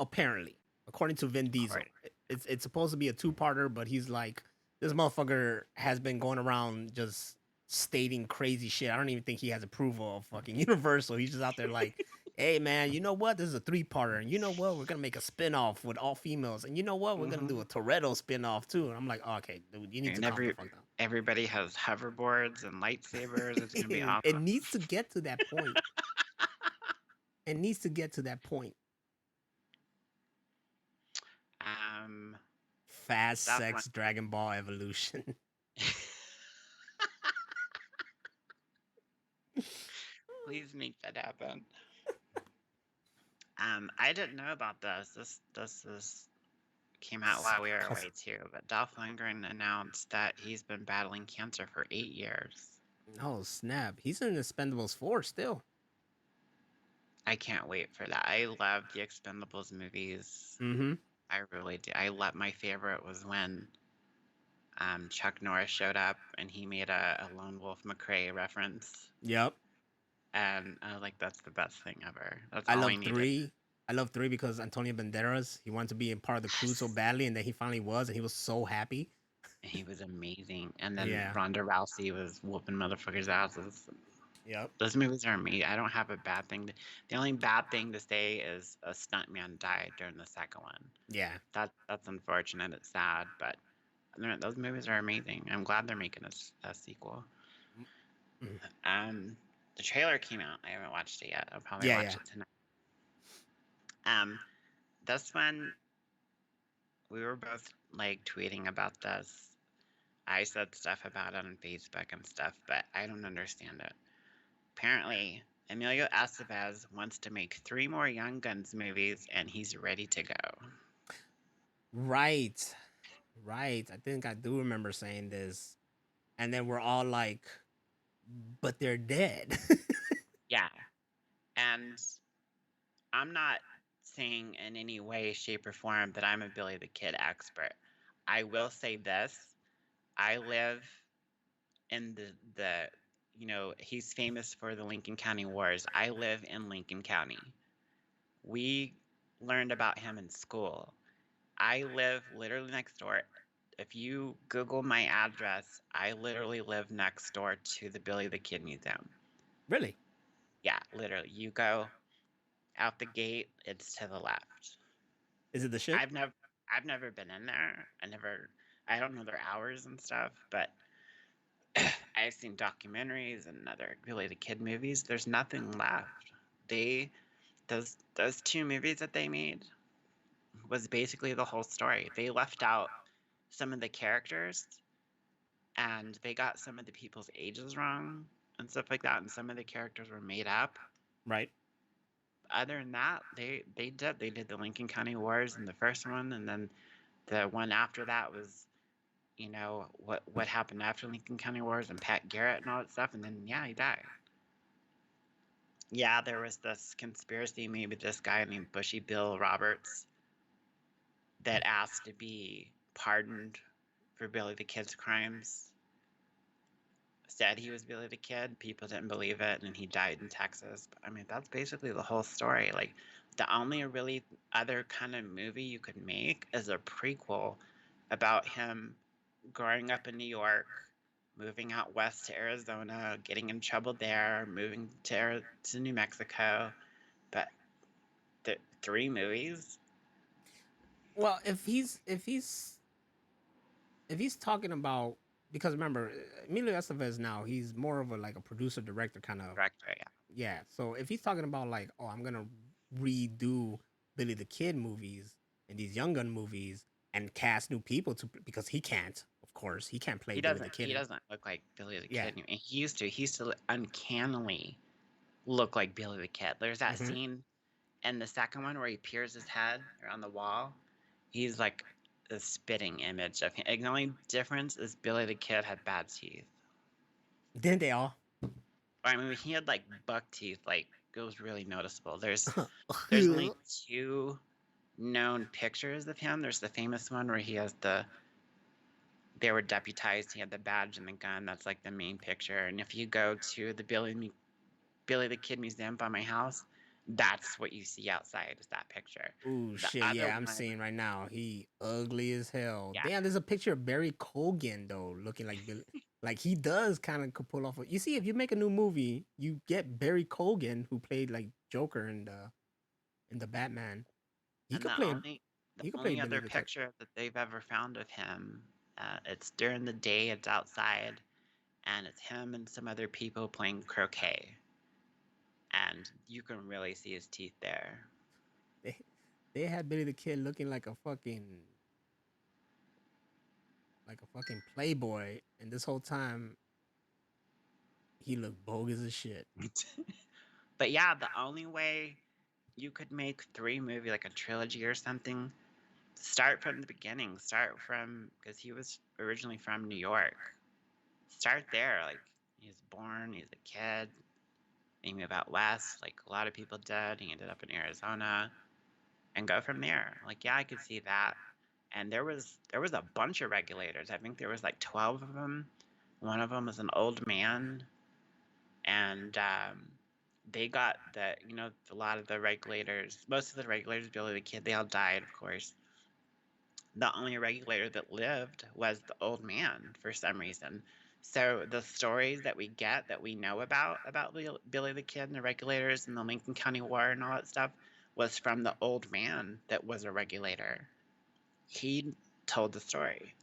Apparently, according to Vin Diesel, it's supposed to be a 2-parter, but he's like, this motherfucker has been going around just stating crazy shit. I don't even think he has approval of fucking Universal. He's just out there like, hey man, you know what? This is a 3-parter, and you know what? We're gonna make a spin-off with all females, and you know what? We're gonna do a Toretto spin-off too. And I'm like, oh, okay, dude, you need to calm the fuck down. Everybody has hoverboards and lightsabers. It's gonna be awesome. It needs to get to that point. It needs to get to that point. Fast Sex Dragon Ball Evolution. Please make that happen. I didn't know about this. This came out while we were away too. But Dolph Lundgren announced that he's been battling cancer for 8 years. Oh snap! He's in Expendables 4 still. I can't wait for that. I love the Expendables movies. Mm-hmm. I really do. My favorite was when Chuck Norris showed up and he made a Lone Wolf McCrae reference. Yep. And I was like, that's the best thing ever. That's I all love I needed. 3. I love 3 because Antonio Banderas, he wanted to be a part of the crew so badly, and then he finally was, and he was so happy. He was amazing. And then Ronda Rousey was whooping motherfuckers' asses. Yep. Those movies are amazing. I don't have a bad thing. The only bad thing to say is a stuntman died during the second one. Yeah. That's unfortunate. It's sad, but those movies are amazing. I'm glad they're making a sequel. Mm-hmm. The trailer came out. I haven't watched it yet. I'll probably watch it tonight. This one, we were both like tweeting about this. I said stuff about it on Facebook and stuff, but I don't understand it. Apparently, Emilio Estevez wants to make 3 more Young Guns movies, and he's ready to go. Right. I think I do remember saying this. And then we're all like, but they're dead. Yeah. And I'm not saying in any way, shape, or form that I'm a Billy the Kid expert. I will say this. I live in the he's famous for the Lincoln County Wars. I live in Lincoln County. We learned about him in school. I live literally next door. If you Google my address, I literally live next door to the Billy the Kid Museum. Really? Yeah, literally. You go out the gate, it's to the left. Is it the shit? I've never been in there. I don't know their hours and stuff, but I've seen documentaries and other Billy the Kid movies. There's nothing left. Those 2 movies that they made was basically the whole story. They left out some of the characters, and they got some of the people's ages wrong and stuff like that, and some of the characters were made up. Right. Other than that, they did the Lincoln County Wars in the first one, and then the one after that was, what happened after Lincoln County Wars and Pat Garrett and all that stuff, and then he died. Yeah, there was this conspiracy, maybe this guy named Bushy Bill Roberts that asked to be pardoned for Billy the Kid's crimes. Said he was Billy the Kid. People didn't believe it, and he died in Texas. But, that's basically the whole story. Like, the only really other kind of movie you could make is a prequel about him growing up in New York, moving out west to Arizona, getting in trouble there, moving to New Mexico. But the 3 movies? Well, if he's talking about, because remember, Emilio Estevez now, he's more of a like a producer director kind of. Director, yeah. Yeah. So if he's talking about like, oh, I'm gonna redo Billy the Kid movies and these Young Gun movies and cast new people to, because he can't, of course, he can't play He Billy the doesn't. Kid. He doesn't look like Billy the Yeah. Kid. And he used to. He used to uncannily look like Billy the Kid. There's that Mm-hmm. scene in the second one where he peers his head around the wall. He's like a spitting image of him. Like, the only difference is Billy the Kid had bad teeth. Didn't they all? I mean, he had like buck teeth. Like it was really noticeable. There's only two known pictures of him. There's the famous one where he has they were deputized. He had the badge and the gun. That's like the main picture. And if you go to the Billy the Kid Museum by my house, that's what you see outside is that picture. Ooh, The shit, other yeah, I'm one, seeing right now. He ugly as hell. yeah, Damn, there's a picture of Barry Cogan though, looking like like he does kind of pull off. You see, if you make a new movie, you get Barry Cogan, who played like Joker in the Batman. He and could play. the He could play only Billy other the Kid. picture that they've ever found of him, it's during the day. It's outside, and it's him and some other people playing croquet, and you can really see his teeth there. They they had Billy the Kid looking like a fucking playboy, and this whole time he looked bogus as shit. But yeah, the only way you could make three movie like a trilogy or something, start from the beginning. Start from because he was originally from New York. Start there. Like he's born, he's a kid. He moved out west, like a lot of people did. He ended up in Arizona, and go from there. Like yeah, I could see that. And there was a bunch of regulators. I think there was like 12 of them. One of them was an old man, and they got a lot of the regulators, most of the regulators, Billy the Kid, they all died, of course. The only regulator that lived was the old man for some reason. So the stories that we get that we know about Billy the Kid and the regulators and the Lincoln County War and all that stuff was from the old man that was a regulator. He told the story.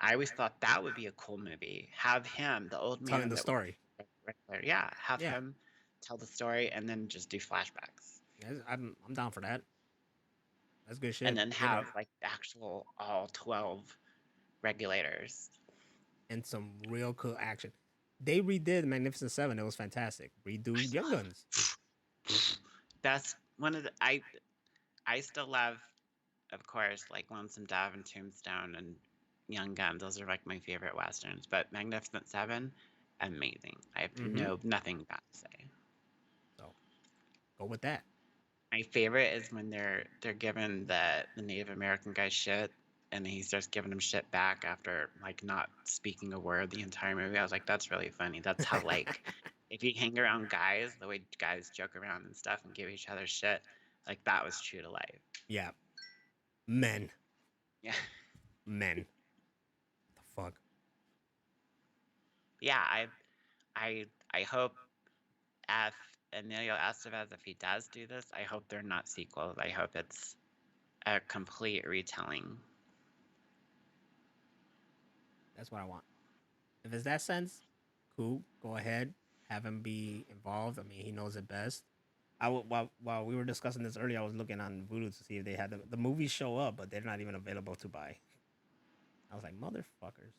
I always thought that would be a cool movie. Have him, the old Telling man the that was story. a regulator, yeah, have Yeah, him tell the story and then just do flashbacks. I'm down for that. That's good And shit. then Get it. have like the actual all 12 regulators. And some real cool action. They redid Magnificent Seven. It was fantastic. Redo Young Guns. That's one of the I still love, of course, like Lonesome Dove and Tombstone and Young Gun. Those are like my favorite westerns. But Magnificent Seven, amazing. I have Mm-hmm. nothing bad to say. So go with that. My favorite is when they're giving the Native American guy shit, and he starts giving him shit back after like not speaking a word the entire movie. I was like, that's really funny. That's how like if you hang around guys, the way guys joke around and stuff and give each other shit, like that was true to life. Yeah. Men. Yeah, Men. The fuck. yeah. I hope if Emilio Estevez, if he does do this, I hope they're not sequels. I hope it's a complete retelling. That's what I want. If it's that sense, cool. Go ahead. Have him be involved. I mean, he knows it best. While we were discussing this earlier, I was looking on Voodoo to see if they had the movies show up, but they're not even available to buy. I was like, motherfuckers,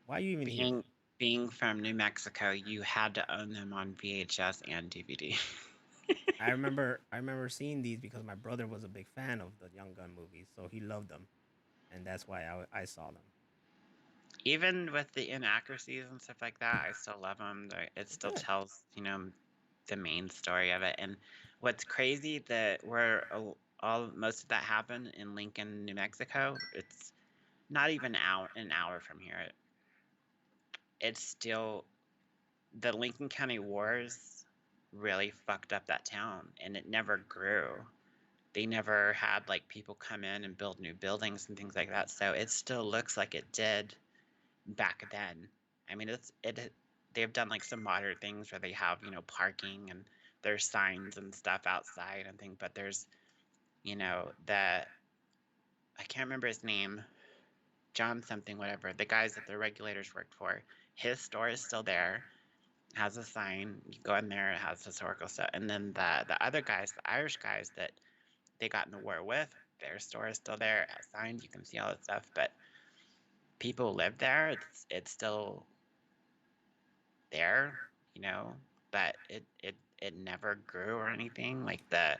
why are you even here? Being from New Mexico, you had to own them on VHS and DVD. I remember seeing these because my brother was a big fan of the Young Gun movies, so he loved them, and that's why I saw them. Even with the inaccuracies and stuff like that, I still love them. It still Good. tells, the main story of it. And what's crazy that where all most of that happened in Lincoln, New Mexico, it's not even an hour from here. It's still the Lincoln County Wars really fucked up that town, and it never grew. They never had like people come in and build new buildings and things like that. So it still looks like it did back then. I mean, they've done like some modern things where they have parking and there's signs and stuff outside and things, but there's the I can't remember his name, John something, whatever, the guys that the regulators worked for, his store is still there, has a sign. You go in there, it has historical stuff. And then the other guys, the Irish guys that they got in the war with, their store is still there, it has signs, you can see all that stuff. But people live there, it's still there, you know, but it never grew or anything. Like the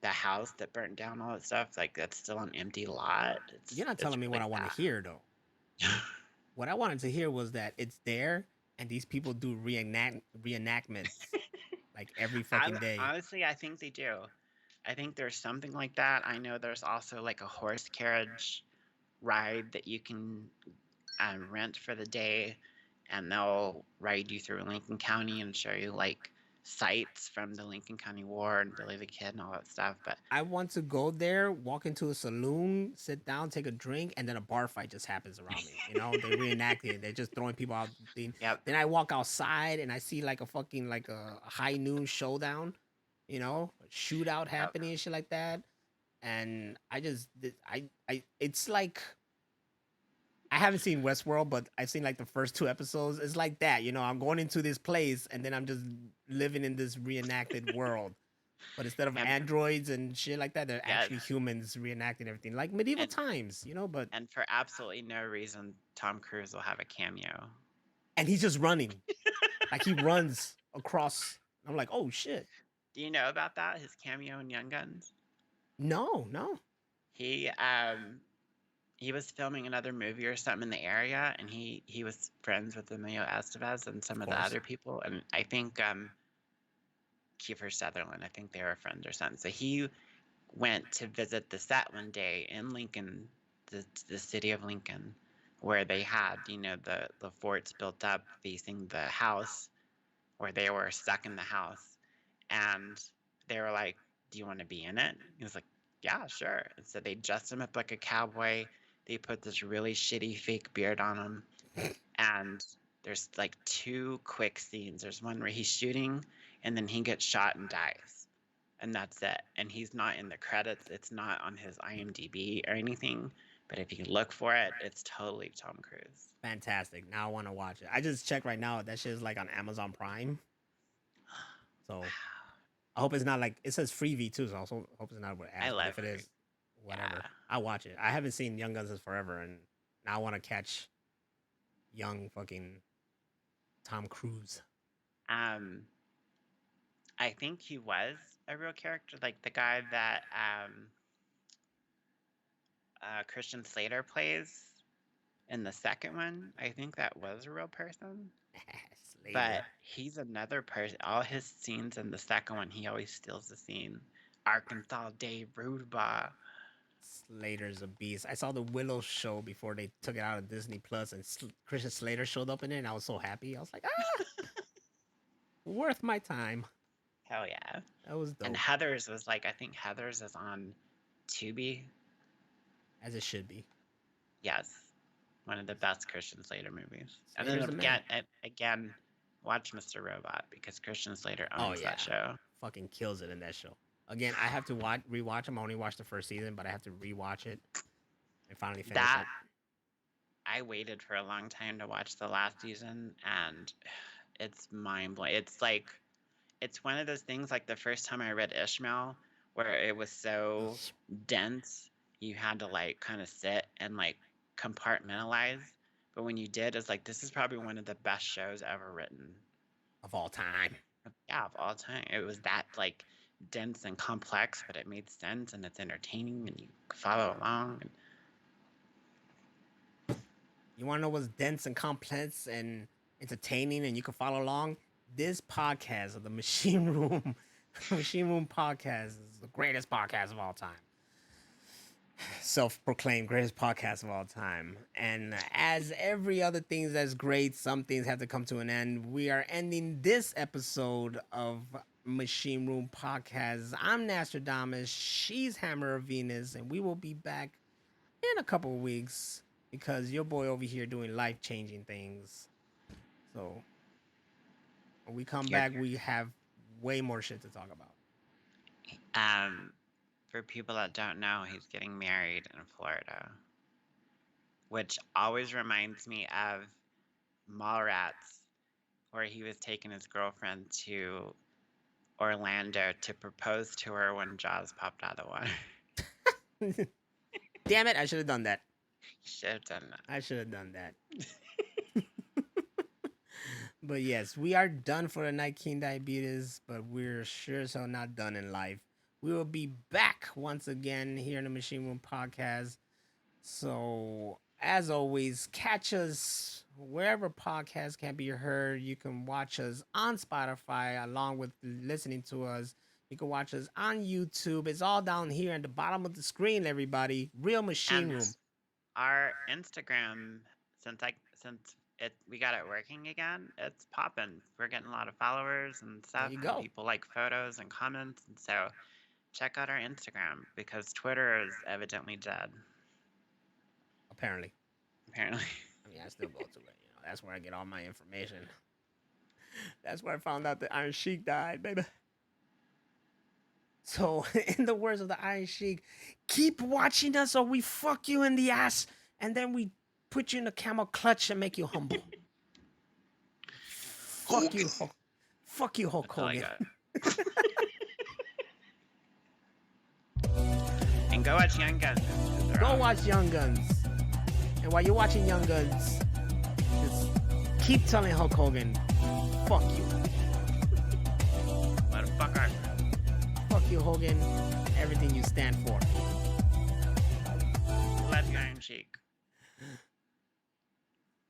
house that burnt down, all that stuff, like that's still an empty lot. You're not It's telling me what really I want to sad. hear though. What I wanted to hear was that it's there and these people do reenactments like every fucking day. Honestly, I think they do. I think there's something like that. I know there's also like a horse carriage ride that you can rent for the day, and they'll ride you through Lincoln County and show you like sights from the Lincoln County War and Billy the Kid and all that stuff. But I want to go there, walk into a saloon, sit down, take a drink, and then a bar fight just happens around me. You know, they reenact it. They're just throwing people out. Then yep, I walk outside and I see like a fucking like a high noon showdown. You know, a shootout yep, happening and shit like that. And it's like I haven't seen Westworld, but I've seen like the first two episodes. It's like that, you know. I'm going into this place and then I'm just living in this reenacted world. But instead of yep. androids and shit like that, they're Yes. actually humans reenacting everything, like medieval times, you know. But And for absolutely no reason, Tom Cruise will have a cameo. and he's just running, like he runs across. I'm like, oh shit. Do you know about that? His cameo in Young Guns. No. He was filming another movie or something in the area, and he was friends with Emilio Estevez and some of the course. other people, and I think Kiefer Sutherland. I think they were friends or something. So he went to visit the set one day in Lincoln, the city of Lincoln, where they had, you know, the forts built up facing the house, where they were stuck in the house, and they were like, "Do you want to be in it?" He was like, "Yeah, sure." And so they dressed him up like a cowboy. They put this really shitty fake beard on him, and there's like two quick scenes. There's one where he's shooting, and then he gets shot and dies, and that's it. And he's not in the credits. It's not on his IMDb or anything. But if you look for it, it's totally Tom Cruise. Fantastic. Now I want to watch it. I just checked right now. That shit is like on Amazon Prime. So I hope it's not like it says Freevee too. So I also hope it's not with ads. I But love if it is, whatever. Yeah. I'll watch it. I haven't seen Young Guns in forever, and now I want to catch young fucking Tom Cruise. I think he was a real character, like the guy that Christian Slater plays in the second one. I think that was a real person. But he's another person. All his scenes in the second one, he always steals the scene. Arkansas Dave Rudebaugh. Slater's a beast. I saw the Willow show before they took it out of Disney Plus, and Christian Slater showed up in it, and I was so happy. I was like, worth my time. Hell yeah. That was dope. And Heathers was like, I think Heathers is on Tubi. As it should be. Yes. One of the best Christian Slater movies. Slater's And then again, watch Mr. Robot, because Christian Slater owns that show. Fucking kills it in that show. Again, I have to rewatch them. I only watched the first season, but I have to rewatch it and finally finish it. I waited for a long time to watch the last season, and it's mind-blowing. It's like, it's one of those things, like the first time I read Ishmael, where it was so dense, you had to like kind of sit and like compartmentalize. But when you did, it's like, this is probably one of the best shows ever written. Of all time. Yeah, of all time. It was that like dense and complex, but it made sense, and it's entertaining, and you follow along. You want to know what's dense and complex and entertaining, and you can follow along? This podcast of the Machine Room podcast is the greatest podcast of all time. Self-proclaimed greatest podcast of all time. And as every other thing that's great, some things have to come to an end. We are ending this episode of Machine Room Podcast. I'm Nostradamus. She's Hammer of Venus, and we will be back in a couple of weeks because your boy over here doing life-changing things. So when we come back, we have way more shit to talk about. For people that don't know, he's getting married in Florida, which always reminds me of Mallrats, where he was taking his girlfriend to Orlando to propose to her when Jaws popped out of the water. Damn it, I should have done that. Should have done that. I should have done that. But yes, we are done for the night, King Diabetes, but we're sure as hell not done in life. We will be back once again here in the Machine Room Podcast. So, as always, catch us wherever podcasts can be heard. You can watch us on Spotify along with listening to us. You can watch us on YouTube. It's all down here at the bottom of the screen, everybody. Real Machine Room. Our Instagram, since we got it working again, it's popping. We're getting a lot of followers and stuff. There you go. And people like photos and comments, and so check out our Instagram because Twitter is evidently dead. Apparently. I mean, I still go to it. That's where I get all my information. That's where I found out the Iron Sheik died, baby. So, in the words of the Iron Sheik, keep watching us or we fuck you in the ass and then we put you in a camel clutch and make you humble. Fuck you, fuck you, Hulk Hogan. And go watch Young Guns. Go watch Young Guns. And while you're watching Young Guns, just keep telling Hulk Hogan, fuck you. Motherfucker. Fuck you, Hogan. Everything you stand for. Love you, Iron Sheik.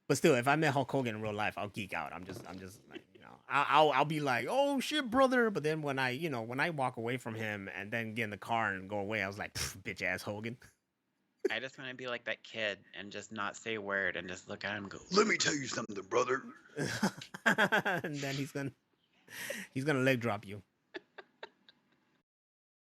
But still, if I met Hulk Hogan in real life, I'll geek out. I'm just like, I'll be like, oh shit, brother. But then when I walk away from him and then get in the car and go away, I was like, bitch ass Hogan. I just want to be like that kid and just not say a word and just look at him and go, let me tell you something, brother. And then he's gonna leg drop you.